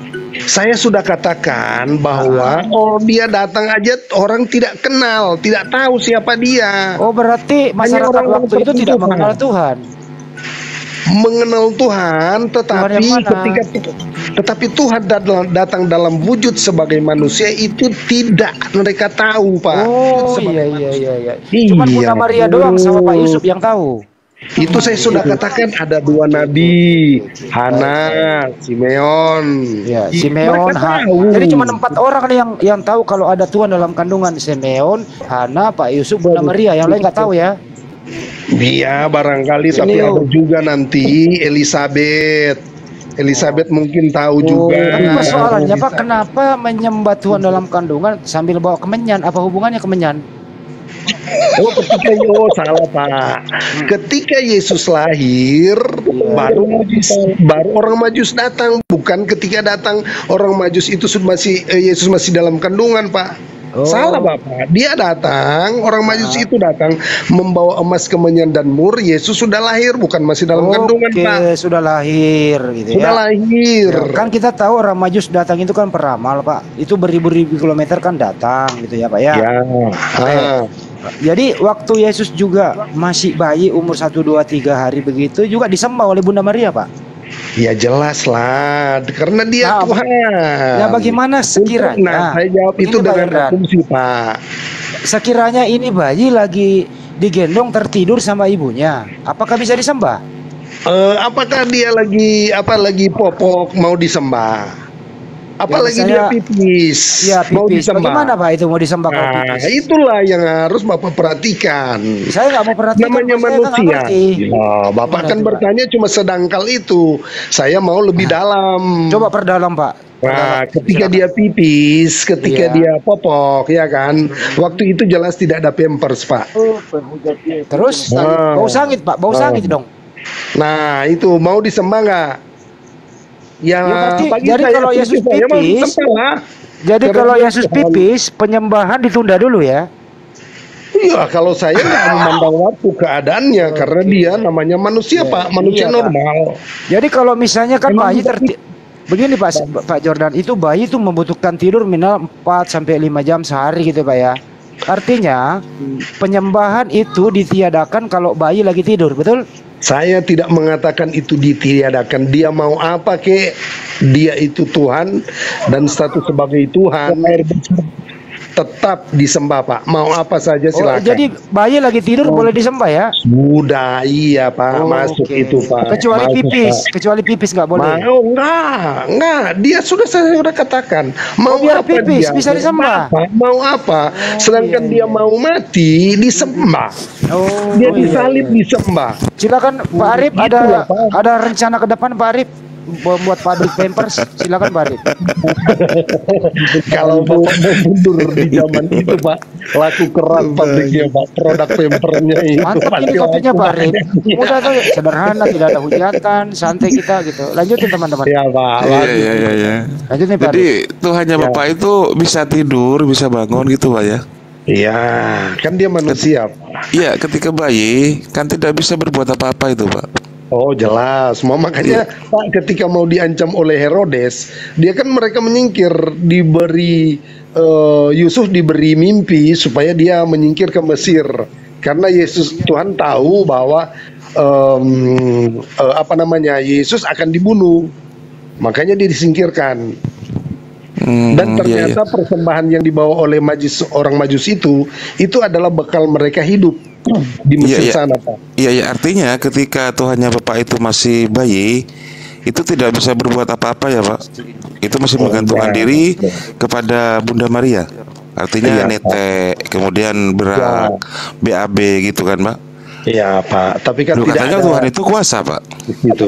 Saya sudah katakan bahwa dia datang aja orang tidak kenal, tidak tahu siapa dia. Oh berarti masyarakat waktu itu tidak mengenal Tuhan. Mengenal Tuhan, tetapi Tuhan datang dalam wujud sebagai manusia itu tidak mereka tahu Pak. Oh iya. Cuman Bunda Maria doang sama Pak Yusuf yang tahu. Itu saya sudah katakan ada 2 nabi, Hana, Simeon. Ya, Simeon, jadi cuma 4 orang yang tahu kalau ada Tuhan dalam kandungan. Simeon, Hana, Pak Yusuf, Bunda Maria. Yang lain nggak tahu ya. Iya barangkali, tapi ada juga nanti Elizabeth mungkin tahu juga. Tapi persoalannya Pak, kenapa menyembah Tuhan dalam kandungan sambil bawa kemenyan? Apa hubungannya kemenyan? Salah Pak. Ketika Yesus lahir, baru orang Majus datang, bukan ketika datang orang Majus itu Yesus masih dalam kandungan Pak. Salah Bapak. Dia datang, orang Majus itu datang membawa emas, kemenyan dan mur. Yesus sudah lahir, bukan masih dalam kandungan Pak. Sudah lahir gitu sudah lahir. Ya, kan kita tahu orang Majus datang itu kan peramal Pak. Itu beribu-ribu kilometer kan datang gitu ya Pak ya. Jadi waktu Yesus juga masih bayi umur 1, 2, 3 hari begitu juga disembah oleh Bunda Maria Pak. Ya jelas lah, karena dia Tuhan. Ya bagaimana sekiranya? Saya jawab itu dengan asumsi Pak. Sekiranya ini bayi lagi digendong tertidur sama ibunya, apakah bisa disembah? Apakah dia lagi popok mau disembah? Apalagi dia pipis, ya, pipis. Mau disembah. Bagaimana Pak itu mau disembah kalau pipis? Itulah yang harus Bapak perhatikan. Saya nggak mau perhatikan. Namanya manusia. Ya, Bapak kan bertanya cuma sedangkal itu. Saya mau lebih dalam. Coba perdalam Pak. Nah, ketika dia pipis, ketika dia popok, ya kan, waktu itu jelas tidak ada pampers Pak. Terus bau sangit Pak, bau sangit dong. Nah itu mau disembah nggak? Ya, jadi kalau Yesus pipis, kalau Yesus pipis, penyembahan ditunda dulu ya? Iya, kalau saya nggak memandang waktu keadaannya, karena dia namanya manusia Pak, manusia normal. Jadi kalau misalnya kan bayi begini Pak Jordan, itu bayi itu membutuhkan tidur minimal 4 sampai 5 jam sehari gitu Pak ya. Artinya penyembahan itu ditiadakan kalau bayi lagi tidur, betul? Saya tidak mengatakan itu ditiadakan. Dia mau apa kek? Dia itu Tuhan dan status sebagai Tuhan tetap disembah Pak. Mau apa saja silakan. Jadi bayi lagi tidur boleh disembah ya? Sudah iya Pak, masuk itu Pak. Kecuali pipis, kecuali pipis nggak boleh. Mau enggak. Dia saya sudah katakan. Mau biar apa pipis dia? bisa disembah. Mau apa? Sedangkan dia mau mati disembah. Dia disalib disembah. Silakan Pak Arif, ada rencana ke depan Pak Arif membuat pabrik pampers, silakan Pak Arif. Kalau mau mundur di zaman itu Pak, laku keras pabriknya Pak, produk pampernya itu. Mantap ini kopinya Pak Arif. Mudah tuh, sederhana, tidak ada hujatan, santai kita gitu. Lanjutin teman-teman. Ya Pak. Iya. Lanjutin Pak. Jadi Tuhannya Bapak itu bisa tidur, bisa bangun gitu Pak ya? Iya, kan dia manusia. Iya, ketika bayi kan tidak bisa berbuat apa-apa itu Pak. Oh jelas, makanya Pak ketika mau diancam oleh Herodes, dia kan mereka menyingkir, Yusuf diberi mimpi supaya dia menyingkir ke Mesir, karena Tuhan tahu bahwa Yesus akan dibunuh, makanya dia disingkirkan. Dan ternyata persembahan yang dibawa oleh orang Majus itu adalah bekal mereka hidup di Mesir sana Pak. Iya, artinya ketika Tuhannya Bapak itu masih bayi, itu tidak bisa berbuat apa-apa ya Pak. Itu masih menggantungkan diri kepada Bunda Maria. Artinya netek, kemudian berak, BAB gitu kan Pak. Iya Pak, tapi kan Loh, tidak katanya ada Tuhan itu kuasa, Pak. gitu.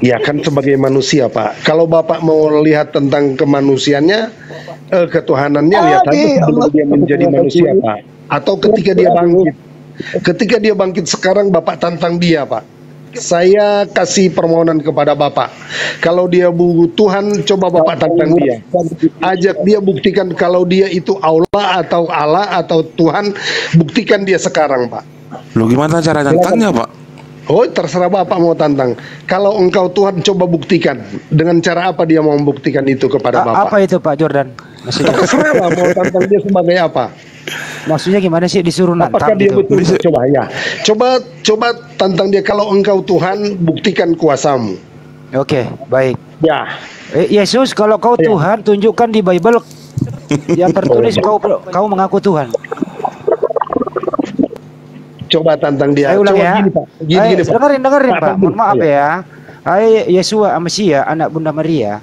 Ya kan sebagai manusia Pak. Kalau Bapak mau lihat tentang kemanusiaannya, ketuhanannya lihat aja sebelum dia menjadi manusia Pak. Atau ketika dia bangkit. Ketika dia bangkit sekarang Bapak tantang dia Pak. Saya kasih permohonan kepada Bapak. Kalau dia Tuhan, coba Bapak tantang dia. Ajak dia, buktikan kalau dia itu Allah atau Tuhan, buktikan dia sekarang Pak. Loh, gimana cara tantangnya, Pak? Oh, terserah Bapak mau tantang. Kalau engkau Tuhan, coba buktikan. Dengan cara apa dia mau membuktikan itu kepada Bapak? Apa itu Pak Jordan? Maksudnya, Terserah lah mau tantang dia sebagai apa. maksudnya gimana sih disuruh Apakah nantang dia gitu? betul? Coba ya. Coba tantang dia, kalau engkau Tuhan, buktikan kuasamu. Oke, baik. Ya. Yesus, kalau kau Tuhan, tunjukkan di Bible yang tertulis kau mengaku Tuhan. Coba tantang dia. Saya ulang Coba ya. gini Pak. Gini Pak. Dengerin Pak. Mohon maaf Iya. ya. Hai Yesua Mesia, anak Bunda Maria.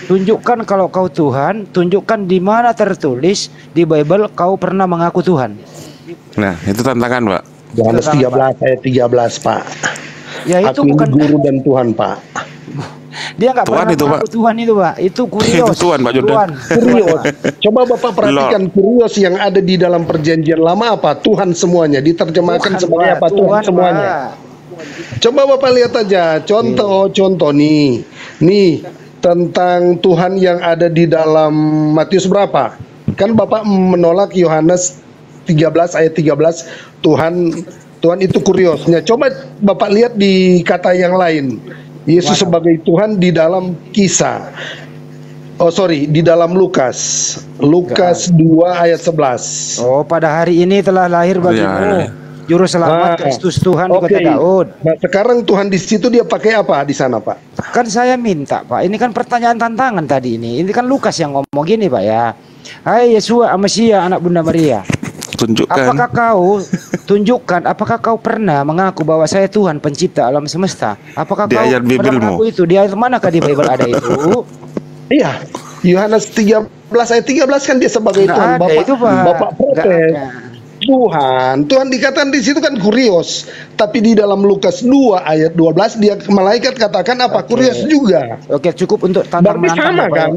Tunjukkan kalau kau Tuhan, tunjukkan di mana tertulis di Bible kau pernah mengaku Tuhan. Nah, itu tantangan, Pak. Yohanes 13 ayat 13 Pak. Ya itu Aku ini bukan guru dan Tuhan Pak. dia nggak Tuhan pernah itu, mengaku Pak. Tuhan itu Pak. Itu kurios. Itu Tuhan, Pak Jordan. Kurios. Coba Bapak perhatikan kurios yang ada di dalam perjanjian lama apa? Tuhan semuanya. Diterjemahkan sebagai apa? Tuhan semuanya. Pak. Coba Bapak lihat aja contoh nih. Nih tentang Tuhan yang ada di dalam Matius berapa? Kan Bapak menolak Yohanes 13 ayat 13 Tuhan itu kuriosnya. Coba Bapak lihat di kata yang lain. Yesus sebagai Tuhan di dalam kisah. Di dalam Lukas 2 ayat 11. Oh, pada hari ini telah lahir bagimu juru selamat Kristus Tuhan di kota Daud. Nah, sekarang Tuhan di situ dia pakai apa di sana, Pak? Kan saya minta, Pak. Ini kan pertanyaan tantangan tadi ini. Ini kan Lukas yang ngomong gini, Pak ya. Hai Yesua Mesia, anak Bunda Maria. Tunjukkan. Apakah kau pernah mengaku bahwa saya Tuhan pencipta alam semesta? Apakah Di kau ayat pernah Bibelmu. mengaku itu? Di ayat manakah di Bible ada itu? Iya, Yohanes 13 ayat 13 kan dia sebagai Nggak Tuhan. ada itu, Pak. Bapak protes. Nggak ada. Tuhan dikatakan di situ kan kurios, tapi di dalam Lukas 2 ayat 12 dia malaikat katakan apa? Kurios juga. Oke, cukup untuk tantang Berarti menantang sama, Pak, kan?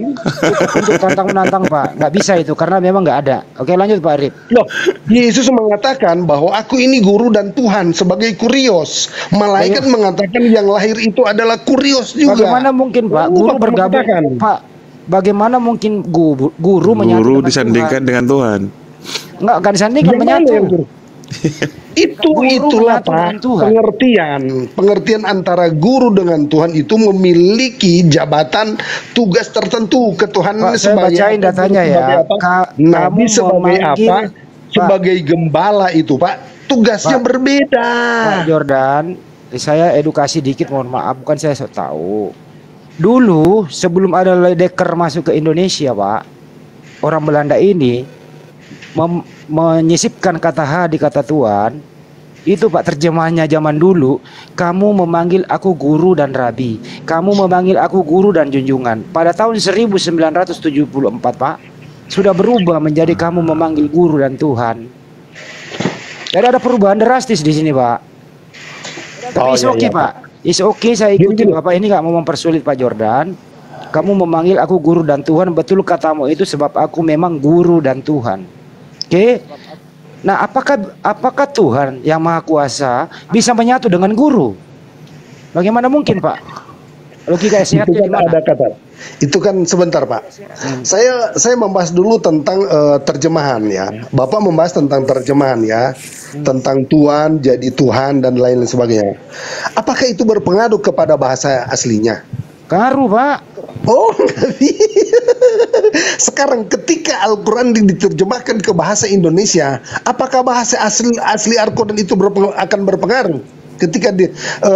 Cukup untuk tantang menantang Pak. Nggak bisa itu karena memang nggak ada. Oke, lanjut Pak Arif. Loh, Yesus mengatakan bahwa aku ini guru dan Tuhan sebagai kurios. Malaikat mengatakan yang lahir itu adalah kurios juga. Bagaimana mungkin Pak guru Bapak bergabung mengatakan. Pak? Bagaimana mungkin guru menyatu Guru dengan disandingkan Tuhan? dengan Tuhan. Nggak disandingkan, Yang mana menyatu. yang guru? Itulah menyatu dengan Pak Tuhan. pengertian antara guru dengan Tuhan itu memiliki jabatan tugas tertentu ketuhanan Pak, saya bacain datanya ya. Nabi Kamu sebagai memanggil- apa? Sebagai gembala itu Pak tugasnya Pak. berbeda. Pak Jordan, saya edukasi dikit, mohon maaf, bukan saya sok tahu. Dulu sebelum ada Ledecker masuk ke Indonesia, Pak, orang Belanda ini menyisipkan kata H di kata Tuhan. Itu Pak terjemahnya zaman dulu. Kamu memanggil aku guru dan rabi. Kamu memanggil aku guru dan junjungan. Pada tahun 1974 Pak, sudah berubah menjadi kamu memanggil guru dan Tuhan. Jadi ada perubahan drastis di sini Pak. Tapi Oh, is iya, okay iya, Pak. Is okay, saya ikuti Gini. Bapak ini nggak mau mempersulit Pak Jordan. Kamu memanggil aku guru dan Tuhan, betul katamu itu sebab aku memang guru dan Tuhan. Oke. Nah, apakah Tuhan yang Maha Kuasa bisa menyatu dengan guru? Bagaimana mungkin, Pak? Logika sehatnya Itu di kan mana? ada kata. Itu kan sebentar Pak. Saya membahas dulu tentang terjemahan ya. Bapak membahas tentang terjemahan ya. Tentang Tuhan jadi Tuhan dan lain sebagainya. Apakah itu berpengaruh kepada bahasa aslinya? Pengaruh, Pak. Oh, sekarang ketika Al-Quran diterjemahkan ke bahasa Indonesia, apakah bahasa asli Al-Quran itu akan berpengaruh? Ketika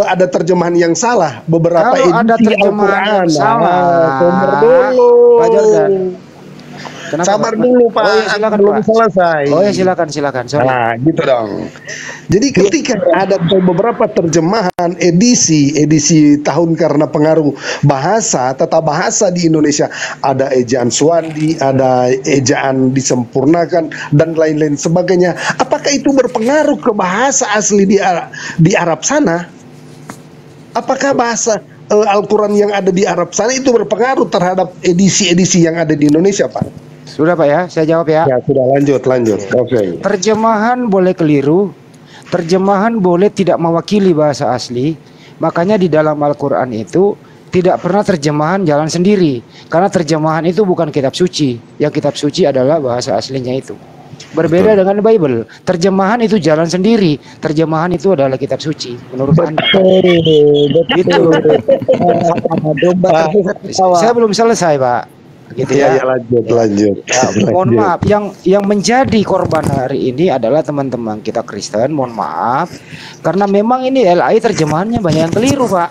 ada terjemahan yang salah, beberapa Kalau ada edisi terjemahan Al-Quran yang salah, Tunggu dulu. Pak Jordan. Kenapa, Sabar Pak? dulu Pak, Oh ya, silakan, belum Pak. selesai. Oh ya, silakan. Sorry. Nah, gitu dong. Jadi ketika ada beberapa terjemahan edisi tahun karena pengaruh bahasa, tata bahasa di Indonesia, ada ejaan Swandi, ada ejaan disempurnakan dan lain-lain sebagainya. Apakah itu berpengaruh ke bahasa asli di Arab sana? Apakah bahasa Al-Quran yang ada di Arab sana itu berpengaruh terhadap edisi-edisi yang ada di Indonesia, Pak? Sudah Pak ya, saya jawab ya. Ya sudah, lanjut. Oke. Terjemahan boleh keliru, terjemahan boleh tidak mewakili bahasa asli. Makanya di dalam Al-Quran itu tidak pernah terjemahan jalan sendiri, karena terjemahan itu bukan kitab suci. Yang kitab suci adalah bahasa aslinya itu. Berbeda dengan Bible, terjemahan itu jalan sendiri, terjemahan itu adalah kitab suci. Menurut Anda? Itu. Saya belum selesai, Pak. Gitu ya. Ya, lanjut. Mohon maaf, yang menjadi korban hari ini adalah teman-teman kita Kristen. Mohon maaf, karena memang ini LAI terjemahannya banyak yang keliru, Pak.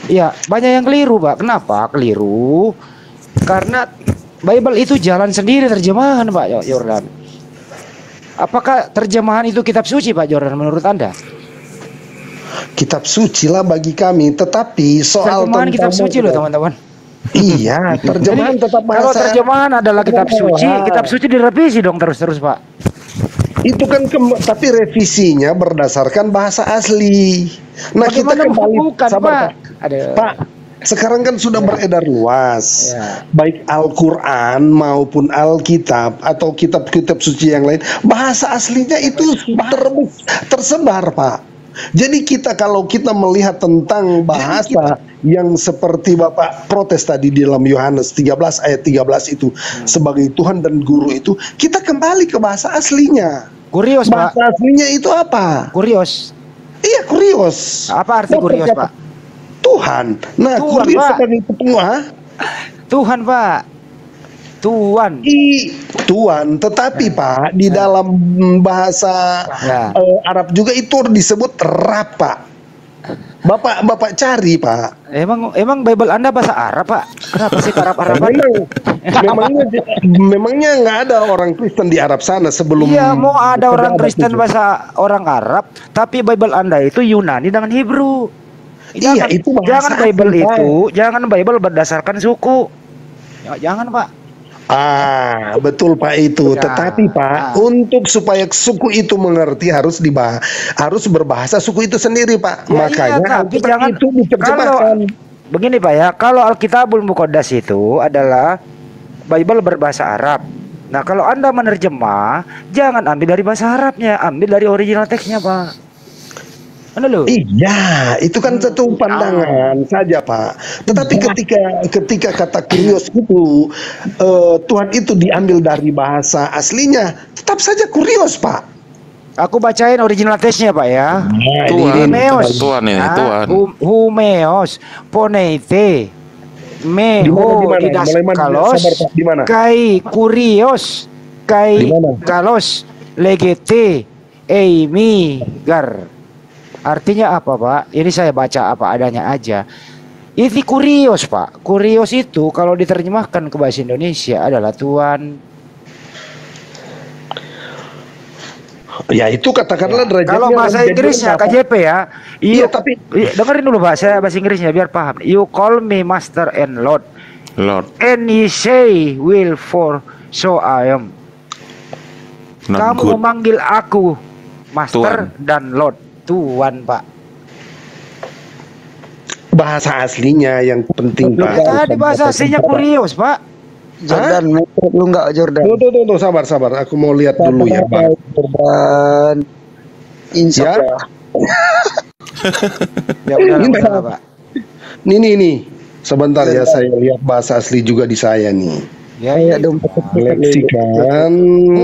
Ya, banyak yang keliru, Pak. Kenapa keliru? Karena Bible itu jalan sendiri terjemahan, Pak Jordan. Apakah terjemahan itu kitab suci, Pak Jordan, menurut Anda? Kitab suci lah bagi kami, tetapi soal terjemahan kitab suci loh, teman-teman. Iya, terjemahan Jadi, tetap bahasa. kalau terjemahan adalah kitab suci direvisi dong terus-terus, Pak. Itu kan tapi revisinya berdasarkan bahasa asli. Nah, Bagaimana kita kembali bukan, sabar, Pak? Pak, sekarang kan sudah beredar luas, baik Al-Quran maupun Alkitab atau kitab-kitab suci yang lain, bahasa aslinya itu tersebar, Pak. Jadi kalau kita melihat tentang bahasa yang seperti Bapak protes tadi di dalam Yohanes 13 ayat 13 itu sebagai Tuhan dan Guru itu, kita kembali ke bahasa aslinya. Kurios, Pak. Bahasa aslinya itu apa? Kurios. Iya, kurios. Apa arti kurios, Pak? Tuhan. Nah, Tuhan, kurios Pak. sebagai penguasa. Tuhan, Pak. Tuhan. Tuhan, tetapi Pak di dalam bahasa Arab juga itu disebut Rab, Pak. Bapak cari, Pak. Emang Bible Anda bahasa Arab, Pak? Kenapa sih Arab-Arab? Memangnya nggak ada orang Kristen di Arab sana sebelum. Iya, mau ada orang Kristen bahasa orang Arab, tapi Bible Anda itu Yunani dengan Hebrew. Iya, itu bahasa jangan Bible itu, jangan Bible berdasarkan suku. Jangan, Pak. Betul Pak itu. Tetapi Pak, untuk supaya suku itu mengerti harus berbahasa suku itu sendiri, Pak. Makanya tapi jangan itu diterjemahkan. Begini, Pak ya, kalau Alkitabul Muqaddas itu adalah Bible berbahasa Arab. Nah, kalau Anda menerjemah, jangan ambil dari bahasa Arabnya, ambil dari original teksnya, Pak. Iya, itu kan satu pandangan saja, Pak. Tetapi ketika kata kurios itu Tuhan itu diambil dari bahasa aslinya, tetap saja kurios, Pak. Aku bacain original teksnya, Pak ya. Tuhan ini, Tuhan. Humeos, poneite, meho didaskalos, kai kurios, kai kalos, legete, eimi gar. Artinya apa, Pak? Ini saya baca apa adanya aja. Ini kurios, Pak. Kurios itu kalau diterjemahkan ke bahasa Indonesia adalah Tuhan. Ya itu katakanlah derajatnya. Kalau bahasa Inggrisnya KJP ya. Iya, tapi dengerin dulu bahasa Inggrisnya biar paham. You call me master and lord. And you say will for so I am. Kamu memanggil aku master dan lord. Tuhan, Pak. Bahasa aslinya yang penting, Pak. Tadi bahasa aslinya kurios, Pak. Jordan, lu enggak Jordan? Tuh, sabar. Aku mau lihat dulu ya, Pak. Jordan. Insya Allah. Ya udah, Pak. Nih. Sebentar ya, saya lihat bahasa asli juga di saya nih. Ya, dong. Leksikan.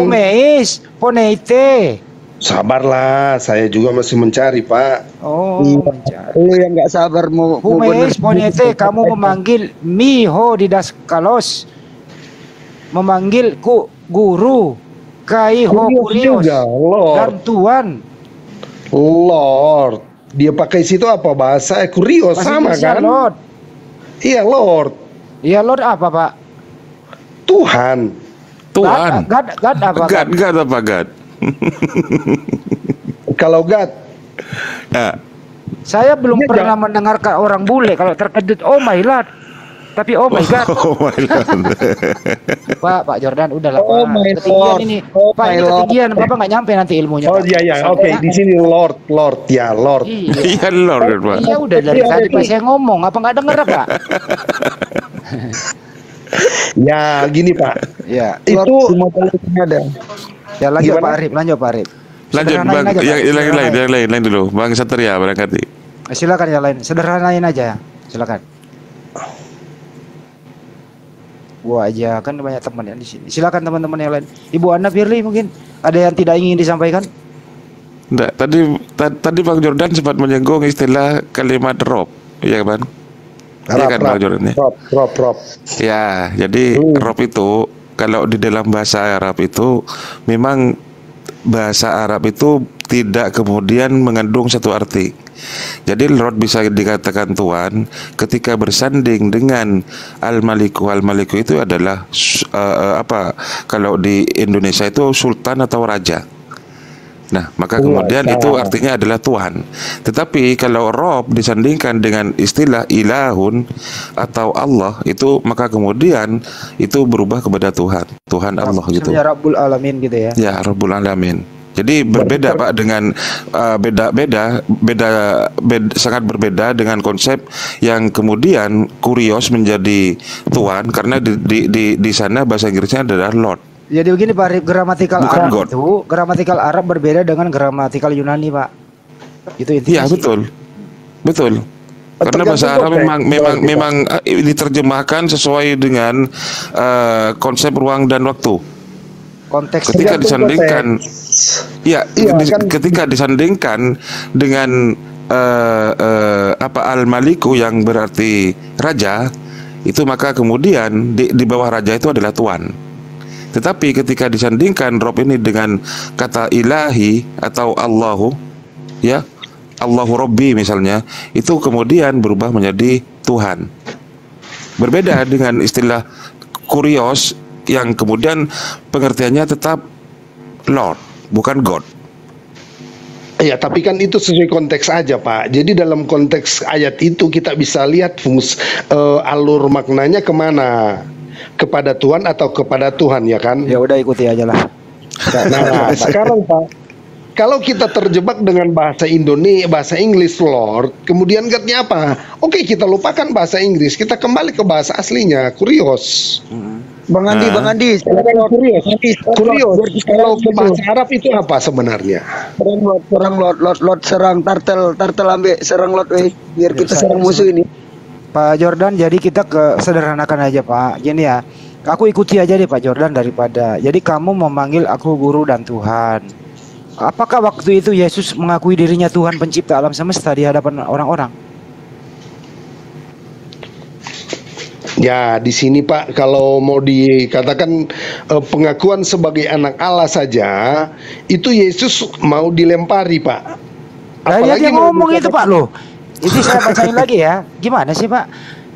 Umeis, poneite. Sabarlah, saya juga masih mencari, Pak. Mencari. Lu yang nggak sabar mau Humeis ponete, kamu memanggil miho didaskalos, memanggil ku guru, kai ho kurios, dan Tuhan. Lord, dia pakai situ apa bahasa kurios sama kan? Lord. Iya, Lord. Iya, Lord apa, Pak? Tuhan. Tuhan. God apa? God apa God? Kalau God, Ya. Saya belum pernah mendengar orang bule kalau terkejut, oh my lord. Tapi oh my god. Oh my Lord. Pak Jordan udahlah Oh Pak. my Ketinggian Lord. ini. Oh Pak my ini Lord. ketinggian, Bapak nggak nyampe nanti ilmunya. oh Pak. iya, oke, di sini Lord, ya Lord. Iya. Iya Lord, Pak. Iya udah dari tadi Pak saya ngomong, apa nggak denger Pak? Ya gini Pak, Ya. itu ada. Ya lanjut Gimana? Pak Arif, lanjut Pak Arif. Lanjut Sederhanain Bang, aja, Pak. yang lain dulu. Bang Satria barangkali. Silakan yang lain, sederhanain aja. Silakan. Gua aja kan banyak teman yang di sini. Silakan teman-teman yang lain. Ibu Anna Firly mungkin ada yang tidak ingin disampaikan? Enggak, tadi Bang Jordan sempat menyinggung istilah kalimat rob, ya kan? Iya kan Bang Jordan ya? Rob. Ya, jadi rob itu kalau di dalam bahasa Arab itu memang bahasa Arab itu tidak kemudian mengandung satu arti. Jadi Lord bisa dikatakan Tuhan ketika bersanding dengan Al-Maliku. Al-Maliku itu adalah apa? Kalau di Indonesia itu sultan atau raja. Nah, maka kemudian itu artinya adalah Tuhan. Tetapi kalau Rob disandingkan dengan istilah ilahun atau Allah itu, maka kemudian itu berubah kepada Tuhan. Tuhan Allah gitu. Ya Rabbul Alamin gitu ya. Ya, Rabbul Alamin. Jadi berbeda Pak dengan sangat berbeda dengan konsep yang kemudian kurios menjadi Tuhan karena di sana bahasa Inggrisnya adalah Lord. Jadi begini Pak Arif, gramatikal Bukan Arab God. itu, gramatikal Arab berbeda dengan gramatikal Yunani Pak. Itu intinya. Iya betul. Karena bahasa Arab memang diterjemahkan sesuai dengan konsep ruang dan waktu. Konteks Ketika disandingkan, kan. ketika disandingkan dengan Al-Maliku yang berarti raja, itu maka kemudian di bawah raja itu adalah tuan. Tetapi ketika disandingkan Rob ini dengan kata ilahi atau Allahu, ya Allahu Rabbi misalnya, itu kemudian berubah menjadi Tuhan. Berbeda dengan istilah kurios yang kemudian pengertiannya tetap Lord, bukan God. Iya, tapi kan itu sesuai konteks aja Pak. Jadi dalam konteks ayat itu kita bisa lihat alur maknanya kemana. Kepada Tuhan atau kepada Tuhan, ya kan? Ya udah ikuti aja lah. Nah, sekarang Pak, kalau kita terjebak dengan bahasa Indonesia, bahasa Inggris Lord, kemudian katanya apa? Oke, kita lupakan bahasa Inggris, kita kembali ke bahasa aslinya, kurios. Bang Andi, Kurios. Kalau ke bahasa Arab itu apa sebenarnya? Lot serang turtle ambil serang lot biar kita serang musuh ini. Pak Jordan, jadi kita sederhanakan aja Pak. Gini ya, aku ikuti aja deh Pak Jordan daripada. Jadi kamu memanggil aku guru dan Tuhan. Apakah waktu itu Yesus mengakui dirinya Tuhan pencipta alam semesta di hadapan orang-orang? Ya, di sini Pak, kalau mau dikatakan pengakuan sebagai anak Allah saja, itu Yesus mau dilempari Pak. Nah, dia ngomong itu Pak loh. Itu saya bacain lagi ya. Gimana sih Pak?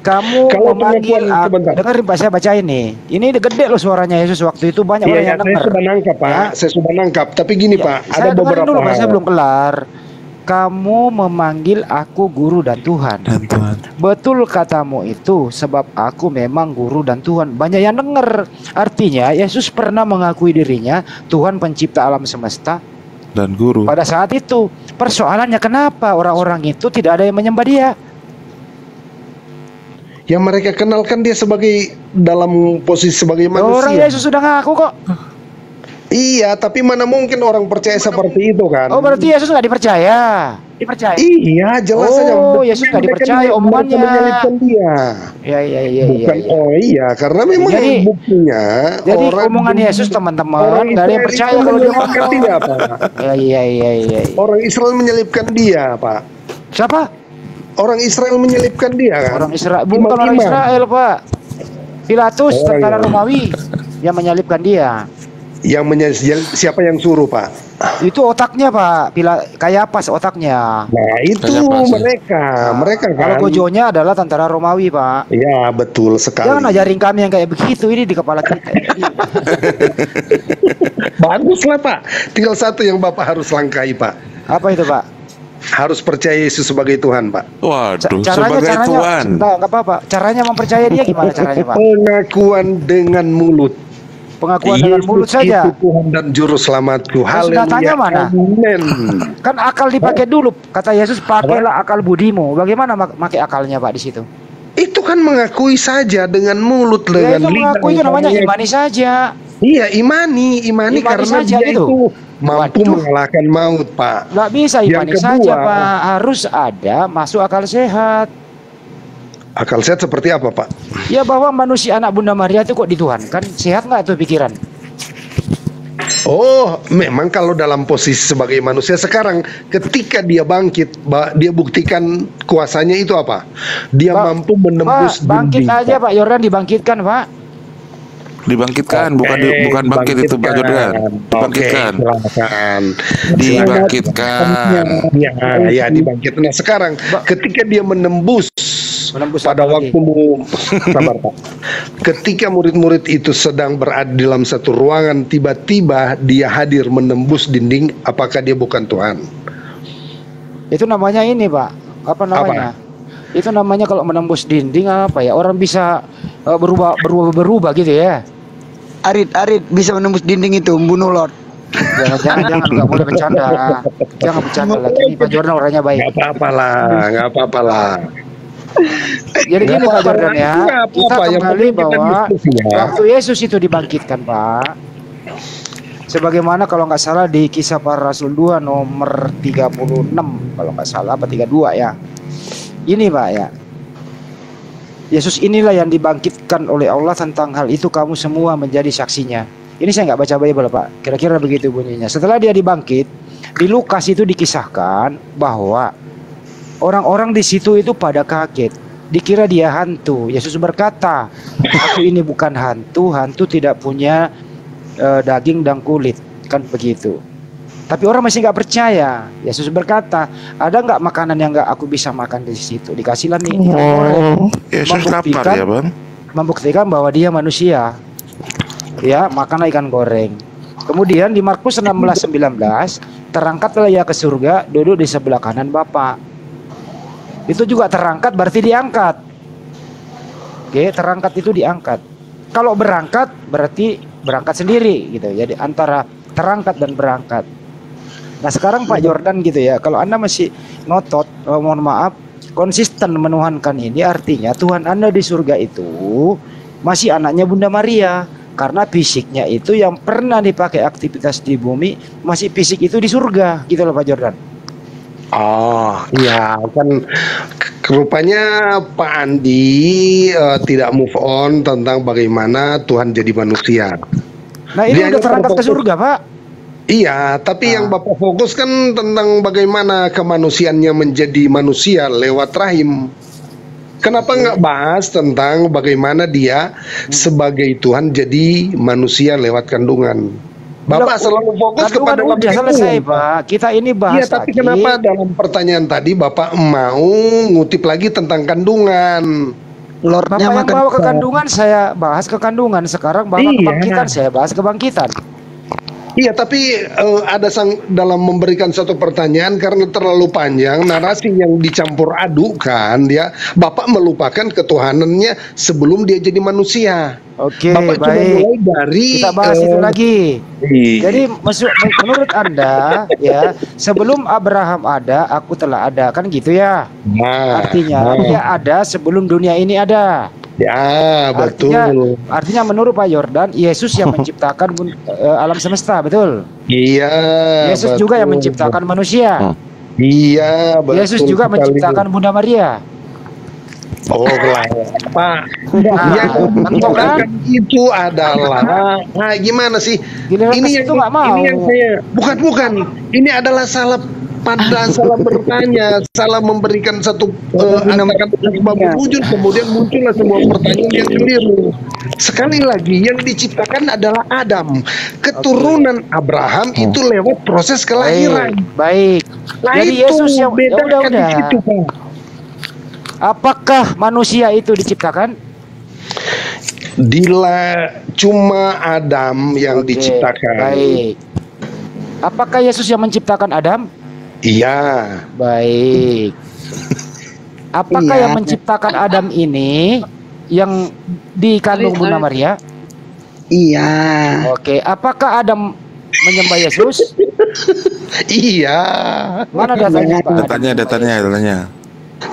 Kamu Kalau memanggil aku, dengerin Pak, saya bacain nih. Ini gede loh suaranya Yesus waktu itu, banyak orang yang dengar. Saya sudah nangkap Pak, saya sudah nangkap. Tapi gini Pak, ada beberapa dulu, Pak, hal. saya belum kelar. Kamu memanggil aku guru dan Tuhan. Betul katamu itu, sebab aku memang guru dan Tuhan. Banyak yang dengar. Artinya Yesus pernah mengakui dirinya Tuhan pencipta alam semesta Dan guru. pada saat itu. Persoalannya kenapa orang-orang itu tidak ada yang menyembah dia? Yang mereka kenalkan dia sebagai dalam posisi sebagai manusia. Orang Yesus sudah ngaku kok. Iya, tapi mana mungkin orang percaya seperti itu kan? Oh, berarti Yesus nggak dipercaya? Dipercaya? Iya, jelas saja. Oh, Yesus nggak dipercaya omongannya. Menyalibkan dia. Iya. Bukan, oh iya, karena memang Jadi- buktinya. Jadi orang omongan Yesus teman-teman orang nggak ada yang Israel percaya itu kalau dia menyalibkan ngomong. dia, Pak. Iya. Orang Israel menyalibkan dia, Pak. Siapa? Orang Israel menyalibkan dia kan? Orang Israel, bukan orang Imam-imam. Israel Pak. Pilatus, Oh, tentara iya. Romawi yang menyalibkan dia. Siapa yang suruh, Pak? Itu otaknya, Pak. Kayapas otaknya. Nah, itu Kayapas, mereka Kalau kan. gojonya adalah tentara Romawi, Pak. Ya, betul sekali. Jangan ajarin kami yang kayak begitu ini di kepala kita. Baguslah, Pak. Tinggal satu yang Bapak harus langkahi, Pak. Apa itu, Pak? Harus percaya Yesus sebagai Tuhan, Pak. Waduh, sebagai Tuhan. Enggak apa-apa. Caranya mempercayai dia gimana caranya, Pak? Pengakuan dengan mulut. Pengakuan dengan mulut saja. Itu Tuhan dan juru selamatku. Sudah tanya mana? Amin. Kan akal dipakai dulu. Kata Yesus, pakailah akal budimu. Bagaimana pakai akalnya, Pak, di situ? Itu kan mengakui saja dengan mulut, Ya, dengan itu mengakui itu namanya imani saja. Iya, imani karena saja dia gitu. itu mampu mengalahkan maut, Pak. Nggak bisa imani Yang kedua, saja, Pak. Harus ada masuk akal sehat. Akal sehat seperti apa, Pak? Ya, bahwa manusia anak Bunda Maria itu kok dituhankan. Sehat nggak tuh pikiran? Oh, memang kalau dalam posisi sebagai manusia sekarang, ketika dia bangkit, dia buktikan kuasanya itu apa? Dia mampu menembus Pak, bangkit dinding, aja, Pak. Pak Yordan dibangkitkan, Pak. Dibangkitkan, bukan bangkit itu, Pak Jordan. Dibangkitkan. Silakan. Dibangkitkan. Ya, dibangkitkan. Nah, sekarang ketika dia menembus pada apa lagi? waktumu, sabar, Pak. Ketika murid-murid itu sedang berada dalam satu ruangan, tiba-tiba dia hadir menembus dinding, apakah dia bukan Tuhan? Itu namanya ini, Pak. Apa namanya? Itu namanya kalau menembus dinding apa ya? Orang bisa berubah gitu ya. Arit bisa menembus dinding itu, membunuh Lord. Jangan, nggak boleh bercanda. Jangan bercanda lagi. Ini Pak Jordan orangnya baik. Nggak apa-apa lah. Jadi gini Pak Jordan ya, kita kembali bahwa ya. waktu Yesus itu dibangkitkan, Pak. Sebagaimana kalau nggak salah di Kisah Para Rasul 2 nomor 36 kalau nggak salah, apa 32 ya. Ini, Pak ya. Yesus inilah yang dibangkitkan oleh Allah, tentang hal itu kamu semua menjadi saksinya. Ini saya nggak baca Bible, Pak. Kira-kira begitu bunyinya. Setelah dia dibangkit, di Lukas itu dikisahkan bahwa orang-orang di situ itu pada kaget, dikira dia hantu. Yesus berkata, aku ini bukan hantu, hantu tidak punya daging dan kulit, kan begitu. Tapi orang masih nggak percaya. Yesus berkata, ada nggak makanan yang nggak aku bisa makan di situ? Dikasihlah nih. Yesus lapar ya, Bang. Membuktikan bahwa dia manusia. Ya, makanlah ikan goreng. Kemudian di Markus 16:19, terangkatlah ia ke surga, duduk di sebelah kanan Bapa. Itu juga terangkat berarti diangkat. Oke, terangkat itu diangkat. Kalau berangkat berarti berangkat sendiri gitu. Jadi antara terangkat dan berangkat. Nah, sekarang Pak Jordan gitu ya, kalau Anda masih ngotot, mohon maaf, konsisten menuhankan ini, artinya Tuhan Anda di surga itu masih anaknya Bunda Maria. Karena fisiknya itu yang pernah dipakai aktivitas di bumi, masih fisik itu di surga, gitu loh Pak Jordan. Oh iya, kan rupanya Pak Andi tidak move on tentang bagaimana Tuhan jadi manusia. Nah, ini udah terangkat ke surga, Pak. Iya, tapi yang Bapak fokus kan tentang bagaimana kemanusiaannya menjadi manusia lewat rahim. Kenapa nggak bahas tentang bagaimana dia sebagai Tuhan jadi manusia lewat kandungan? Bapak selalu fokus kepada udah selesai, Pak. Kita ini bahas iya, tapi lagi. kenapa dalam pertanyaan tadi Bapak mau ngutip lagi tentang kandungan? Lordnya Bapak yang makan bawa ke kandungan, saya bahas ke kandungan. Sekarang Bapak kebangkitan, saya bahas kebangkitan. Iya, tapi ada dalam memberikan satu pertanyaan karena terlalu panjang narasi yang dicampur adukan dia, Bapak melupakan ketuhanannya sebelum dia jadi manusia. Oke, Bapak baik. cuma mulai dari Kita bahas itu lagi. Jadi menurut Anda ya, sebelum Abraham ada, aku telah ada, kan gitu ya. Artinya dia ada sebelum dunia ini ada. Ya, betul. Artinya menurut Pak Jordan, Yesus yang menciptakan alam semesta, betul? Iya. Yesus betul. juga yang menciptakan manusia. Iya, betul. Yesus juga menciptakan Bunda Maria. Oh, Pak. Yang kan? itu adalah, nah gimana sih? Giliran Ini yang itu nggak mau. Ini yang saya bukan. Ini adalah salah pada salah bertanya, salah memberikan satu akan sebab wujud, kemudian muncullah sebuah pertanyaan yang keliru. Sekali lagi, yang diciptakan adalah Adam, keturunan Abraham itu lewat proses kelahiran. Baik. Nah, Jadi itu Yesus yang bedakan di situ, Pak. Apakah manusia itu diciptakan? Cuma Adam yang diciptakan. Baik. Apakah Yesus yang menciptakan Adam? Iya. Baik. Apakah yang menciptakan Adam ini yang dikandung Bunda Maria? Iya. Oke. Apakah Adam menyembah Yesus? Iya. Mana datanya, Pak? Datanya.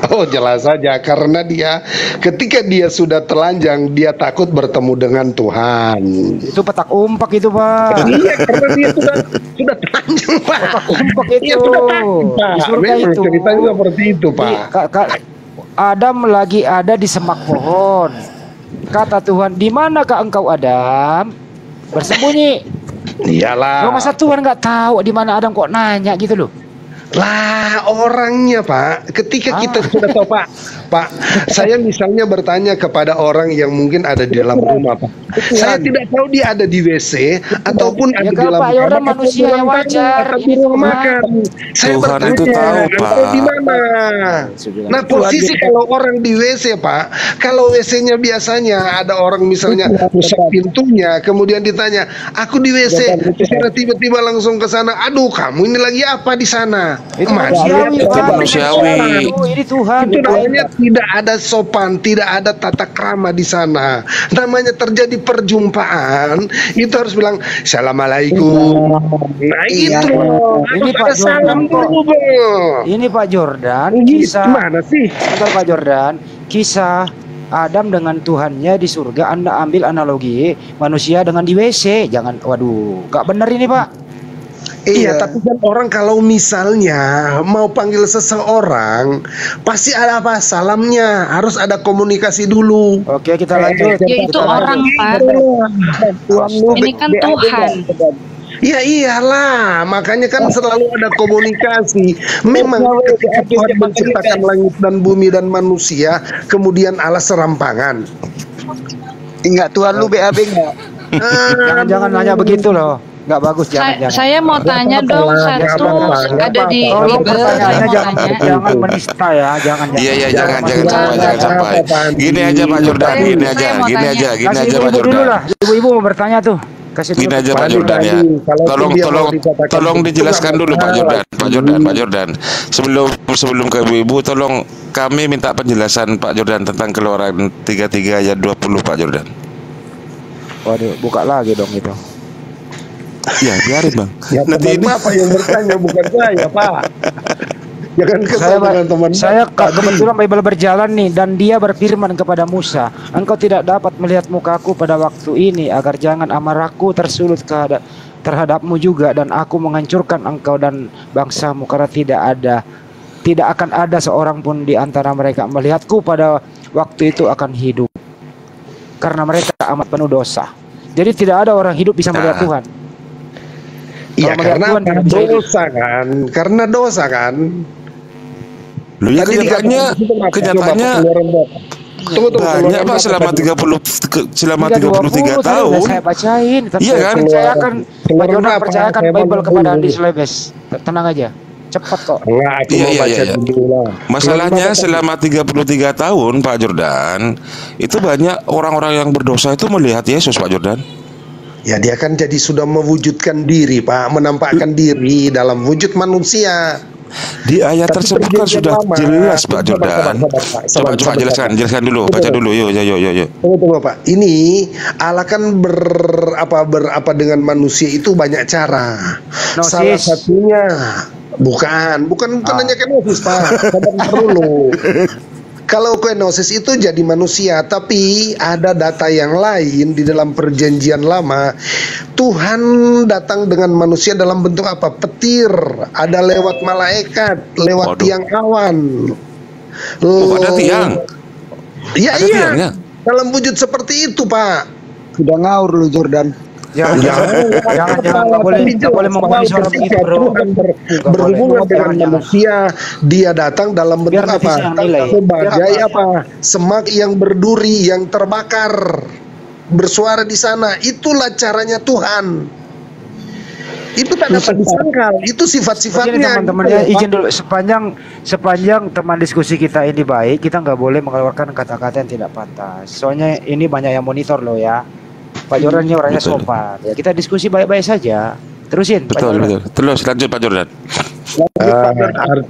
Oh, jelas saja, karena ketika dia sudah telanjang, dia takut bertemu dengan Tuhan. Itu petak umpak itu, Pak. Iya, karena dia sudah telanjang, Pak. Petak umpak itu. Iya, sudah telanjang, Pak. Di surga Memang itu. ceritanya seperti itu, Pak. Adam lagi ada di semak pohon. Kata Tuhan, "Di manakah engkau, Adam?" Bersembunyi. Iyalah. Loh, masa Tuhan nggak tahu di mana Adam, kok nanya gitu loh? Lah, orangnya, Pak. Ketika kita sudah tahu, Pak, saya misalnya bertanya kepada orang yang mungkin ada di dalam rumah, Pak. Saya tidak tahu dia ada di WC ataupun ada di dalam Pak Yordan kamar, manusia yang wajar. atau di ruang makan. Saya Tuhan bertanya, itu tahu, Pak. "Engkau di mana?" Nah, posisi kalau orang di WC, Pak, kalau WC-nya biasanya ada orang misalnya rusak pintunya, kemudian ditanya, "Aku di WC." Terus tiba-tiba langsung ke sana, "Aduh, kamu ini lagi apa di sana?" Itu manusiawi, Itu Pak. manusiawi. Oh, ini Tuhan. Itu namanya tidak ada sopan, tidak ada tata krama di sana. Namanya terjadi perjumpaan, itu harus bilang assalamualaikum. Nah, itu loh. Ini Harus Pak ada salam Jordan. dulu, Bang. Ini Pak Jordan, kisah. Gimana sih? Bentar, Pak Jordan, kisah Adam dengan Tuhannya di surga. Anda ambil analogi manusia dengan di WC. Jangan, waduh, gak bener ini, Pak. Iya, tapi kan orang kalau misalnya mau panggil seseorang, pasti ada apa? Salamnya, harus ada komunikasi dulu. Oke, kita lanjut. Ya itu orang, Pak. Ini kan Tuhan. Ya iyalah, makanya kan selalu ada komunikasi. Memang ketika Tuhan menciptakan langit dan bumi dan manusia, kemudian Allah serampangan. Enggak, Tuhan lu BAB enggak? Jangan nanya begitu loh. Nggak bagus, jangan. Saya mau tanya dong, satu ada di Tolong Google, pertanyaannya saya mau tanya. jangan menista ya, jangan. Iya, jangan sampai. Gini aja Pak Jordan, gini aja Kasih Pak ibu-ibu dulu Jordan. lah, ibu-ibu mau bertanya tuh. Kasih Gini aja Pak Jordan ya. Tolong dijelaskan dulu Pak Jordan. Sebelum ke ibu-ibu, tolong kami minta penjelasan Pak Jordan tentang Keluaran 33 ayat 20 Pak Jordan. Waduh, buka lagi dong itu. Ya, biarin Bang. Ya, Nanti ini apa yang bertanya, bukan saya, Pak. Jangan kesal dengan teman. Saya kebetulan Bible berjalan nih, dan dia berfirman kepada Musa, "Engkau tidak dapat melihat mukaku pada waktu ini, agar jangan amarahku tersulut terhadapmu juga, dan aku menghancurkan engkau dan bangsamu, karena tidak akan ada seorang pun di antara mereka melihatku pada waktu itu akan hidup, karena mereka amat penuh dosa." Jadi tidak ada orang hidup bisa melihat Tuhan. Iya, karena dosa kan. Lu ya kenyataannya banyak Pak selama 33 tahun. Saya bacain, Iya kan? Percayakan Bible kepada Andi Slebes. Tenang aja. Cepat kok. Iya. Masalahnya selama 33 tahun Pak Jordan, itu banyak orang-orang yang berdosa itu melihat Yesus Pak Jordan. Ya, dia kan jadi sudah mewujudkan diri, Pak, menampakkan diri dalam wujud manusia. Di ayat tersebut kan sudah jelas Pak Jordan. Coba jelaskan dulu, baca dulu, yuk. Tunggu, Pak. Ini Allah kan berapa dengan manusia itu banyak cara. Salah satunya bukan hanya kenosis, Pak. Sabar dulu. Kalau kenosis itu jadi manusia, tapi ada data yang lain di dalam perjanjian lama. Tuhan datang dengan manusia dalam bentuk apa? Petir, ada lewat malaikat, lewat tiang awan. Ada tiang. Iya. Dalam wujud seperti itu, Pak. Sudah ngaur lu, Jordan. Jangan nggak boleh memahami seorang begitu, bro. Tuhan berhubungan dengan manusia, dia datang dalam bentuk apa? Sebagai apa? Semak yang berduri, yang terbakar, bersuara di sana. Itulah caranya Tuhan. Itu tak dapat disangkal. Itu sifat-sifatnya. Teman-teman ya, izin dulu, sepanjang teman diskusi kita ini baik, kita nggak boleh mengeluarkan kata-kata yang tidak pantas. Soalnya ini banyak yang monitor loh ya. Pak Jordan ini orangnya sopan. Ya kita diskusi baik-baik saja. Terusin. Betul. Terus lanjut Pak Jordan.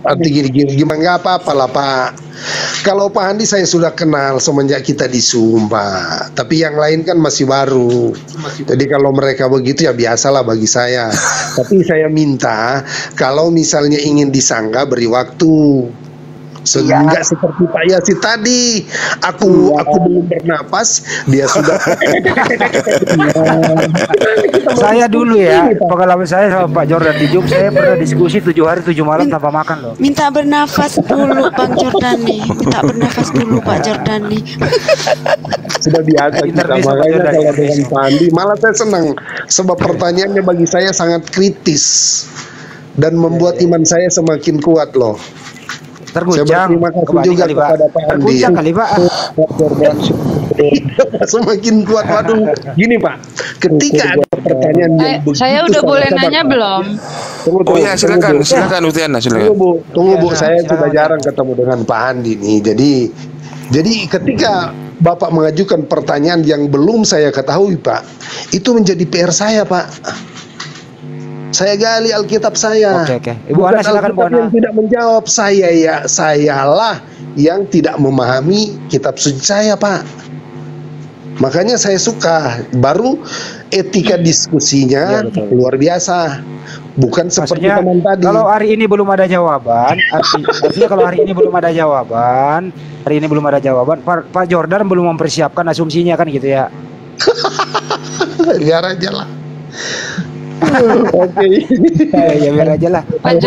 Arti gini, gimana nggak apa-apa lah Pak. Kalau Pak Andi saya sudah kenal semenjak kita di Sumba, tapi yang lain kan masih baru. Jadi kalau mereka begitu ya biasalah bagi saya. Tapi saya minta kalau misalnya ingin disangka beri waktu. Enggak seperti Pak Yasin tadi. Aku belum bernapas, dia sudah. Saya dulu ya, pengalaman saya sama Pak Jordan di Jum, saya pernah diskusi 7 hari 7 malam tanpa makan loh. Minta bernafas dulu Bang Jordan nih. Minta bernafas dulu Pak Jordan nih. Sudah biasa kita, makanya kalau dengan Pak Andi malah saya senang sebab pertanyaannya bagi saya sangat kritis dan membuat iman saya semakin kuat loh. Terguncang. Terima kasih juga kepada Pak Andi. Terguncang kali Pak. Semakin kuat. Waduh, gini Pak, ketika ada pertanyaan yang begitu, saya udah boleh nanya belum? Oh ya, silakan Utiana, silakan. Tunggu Bu, saya sudah jarang ketemu dengan Pak Andi nih. Jadi ketika Bapak mengajukan pertanyaan yang belum saya ketahui Pak, itu menjadi PR saya Pak. Saya gali Alkitab saya. Oke. Ibu Ana silakan Bu Ana. Yang tidak menjawab sayalah yang tidak memahami kitab suci saya Pak. Makanya saya suka. Baru etika diskusinya luar biasa. Bukan seperti teman tadi. Kalau hari ini belum ada jawaban, artinya kalau hari ini belum ada jawaban, Pak Jordan belum mempersiapkan asumsinya kan gitu ya. Biar aja lah. Oke. Ya biar aja lah. Pak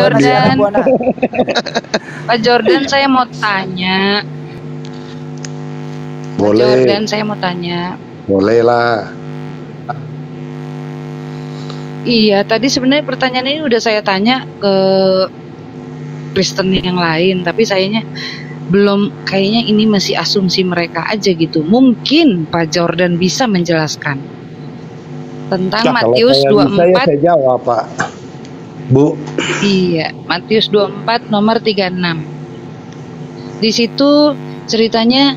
Jordan, saya mau tanya. Boleh. Pak Jordan, saya mau tanya. Boleh lah. Iya, tadi sebenarnya pertanyaan ini udah saya tanya ke Kristen yang lain, tapi sayangnya belum, kayaknya ini masih asumsi mereka aja gitu. Mungkin Pak Jordan bisa menjelaskan tentang Matius 24. Saya jawab Pak. Bu. Iya, Matius 24 nomor 36. Di situ ceritanya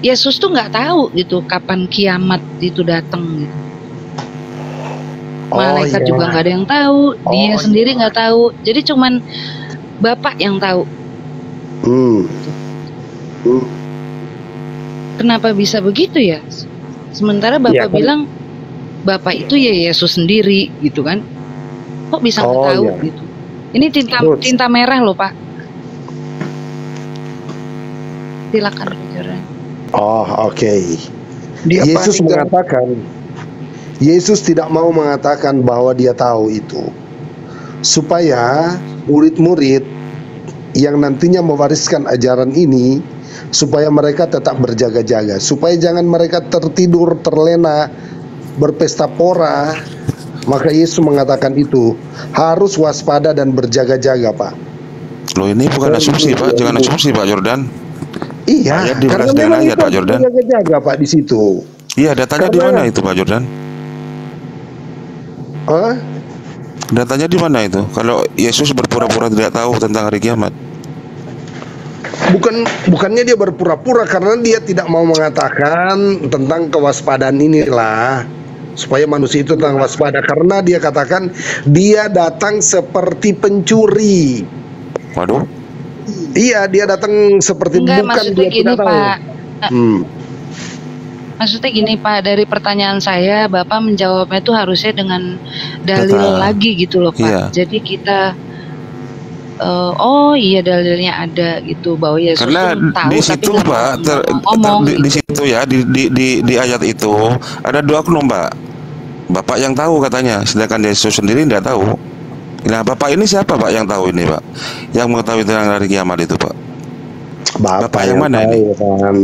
Yesus tuh nggak tahu gitu kapan kiamat itu datang gitu. Malaikat juga nggak ada yang tahu, dia sendiri nggak tahu. Jadi cuman Bapak yang tahu. Kenapa bisa begitu ya? Sementara Bapak bilang Bapak itu ya Yesus sendiri gitu kan. Kok bisa nggak tahu gitu. Ini tinta merah loh Pak. Silakan bicara. Oke. Yesus tidak mau mengatakan bahwa dia tahu itu, supaya murid-murid yang nantinya mewariskan ajaran ini, supaya mereka tetap berjaga-jaga, supaya jangan mereka tertidur, terlena, berpesta pora. Maka Yesus mengatakan itu harus waspada dan berjaga-jaga Pak. Loh ini bukan asumsi Pak, jangan asumsi Pak Jordan. Iya, karena memang itu Pak Jordan. Berjaga-jaga Pak di situ. Iya, datanya di mana itu Pak Jordan? Datanya di mana itu? Kalau Yesus berpura-pura tidak tahu tentang hari kiamat. Bukannya dia berpura-pura, karena dia tidak mau mengatakan tentang kewaspadaan inilah, supaya manusia itu tentang waspada, karena dia katakan dia datang seperti pencuri. Waduh. Iya, dia datang seperti maksudnya gini Pak. Maksudnya gini Pak, dari pertanyaan saya Bapak menjawabnya itu harusnya dengan dalil lagi gitu loh Pak. Iya. Jadi kita dalilnya ada gitu bahwa Yesus karena tahu, di situ Pak di situ ya di ayat itu ada dua oknum Pak. Bapak yang tahu katanya, sedangkan Yesus sendiri tidak tahu. Nah Bapak ini siapa Pak yang tahu ini Pak, yang mengetahui tentang hari kiamat itu Pak? Bapak yang mana tahu, ini kan.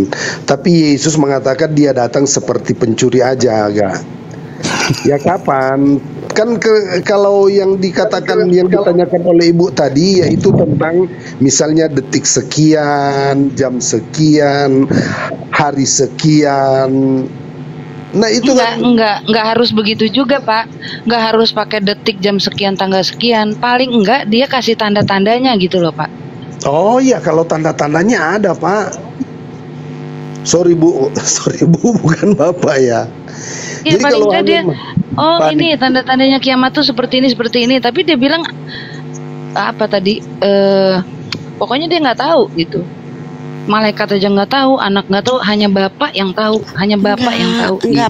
Tapi Yesus mengatakan dia datang seperti pencuri aja agak. Ya kapan? Kan kalau yang dikatakan yang ditanyakan oleh Ibu tadi yaitu tentang misalnya detik sekian, jam sekian, hari sekian. Nah itu enggak harus begitu juga Pak. Enggak harus pakai detik, jam sekian, tanggal sekian. Paling enggak dia kasih tanda-tandanya gitu loh Pak. Oh iya, kalau tanda-tandanya ada Pak. Sorry Bu, bukan Bapak ya. Iya, Jadi paling kalau enggak dia, panik. ini tanda-tandanya kiamat tuh seperti ini. Tapi dia bilang apa tadi? Pokoknya dia nggak tahu gitu. Malaikat aja nggak tahu, anak nggak tahu, hanya Bapak yang tahu, Enggak,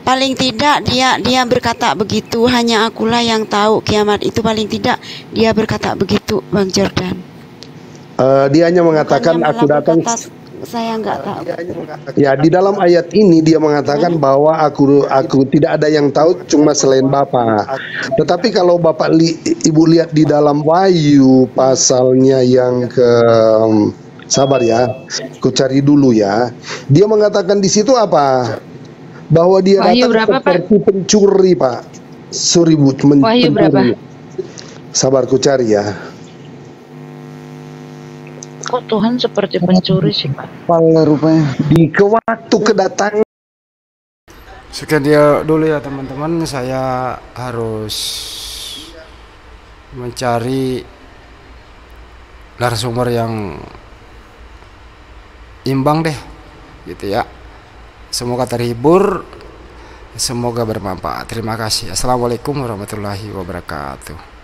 paling tidak dia berkata begitu, hanya akulah yang tahu kiamat itu, paling tidak dia berkata begitu, Bang Jordan. Dia hanya mengatakan aku datang. Saya nggak tahu. Ya, di dalam ayat ini dia mengatakan bahwa aku tidak ada yang tahu cuma selain Bapak. Tetapi kalau Bapak Ibu lihat di dalam Wahyu pasalnya yang ke sabar ya, ku cari dulu ya. Dia mengatakan di situ apa? Bahwa dia Wahyu datang berapa, seperti pencuri, Pak. Sorry Bu, Wahyu berapa? Sabar ku cari ya. Kok Tuhan seperti pencuri sih Pak? Rupanya Di waktu kedatangan. Sekian dia dulu ya teman-teman, saya harus mencari narasumber yang imbang deh gitu ya. Semoga terhibur, semoga bermanfaat. Terima kasih. Assalamualaikum warahmatullahi wabarakatuh.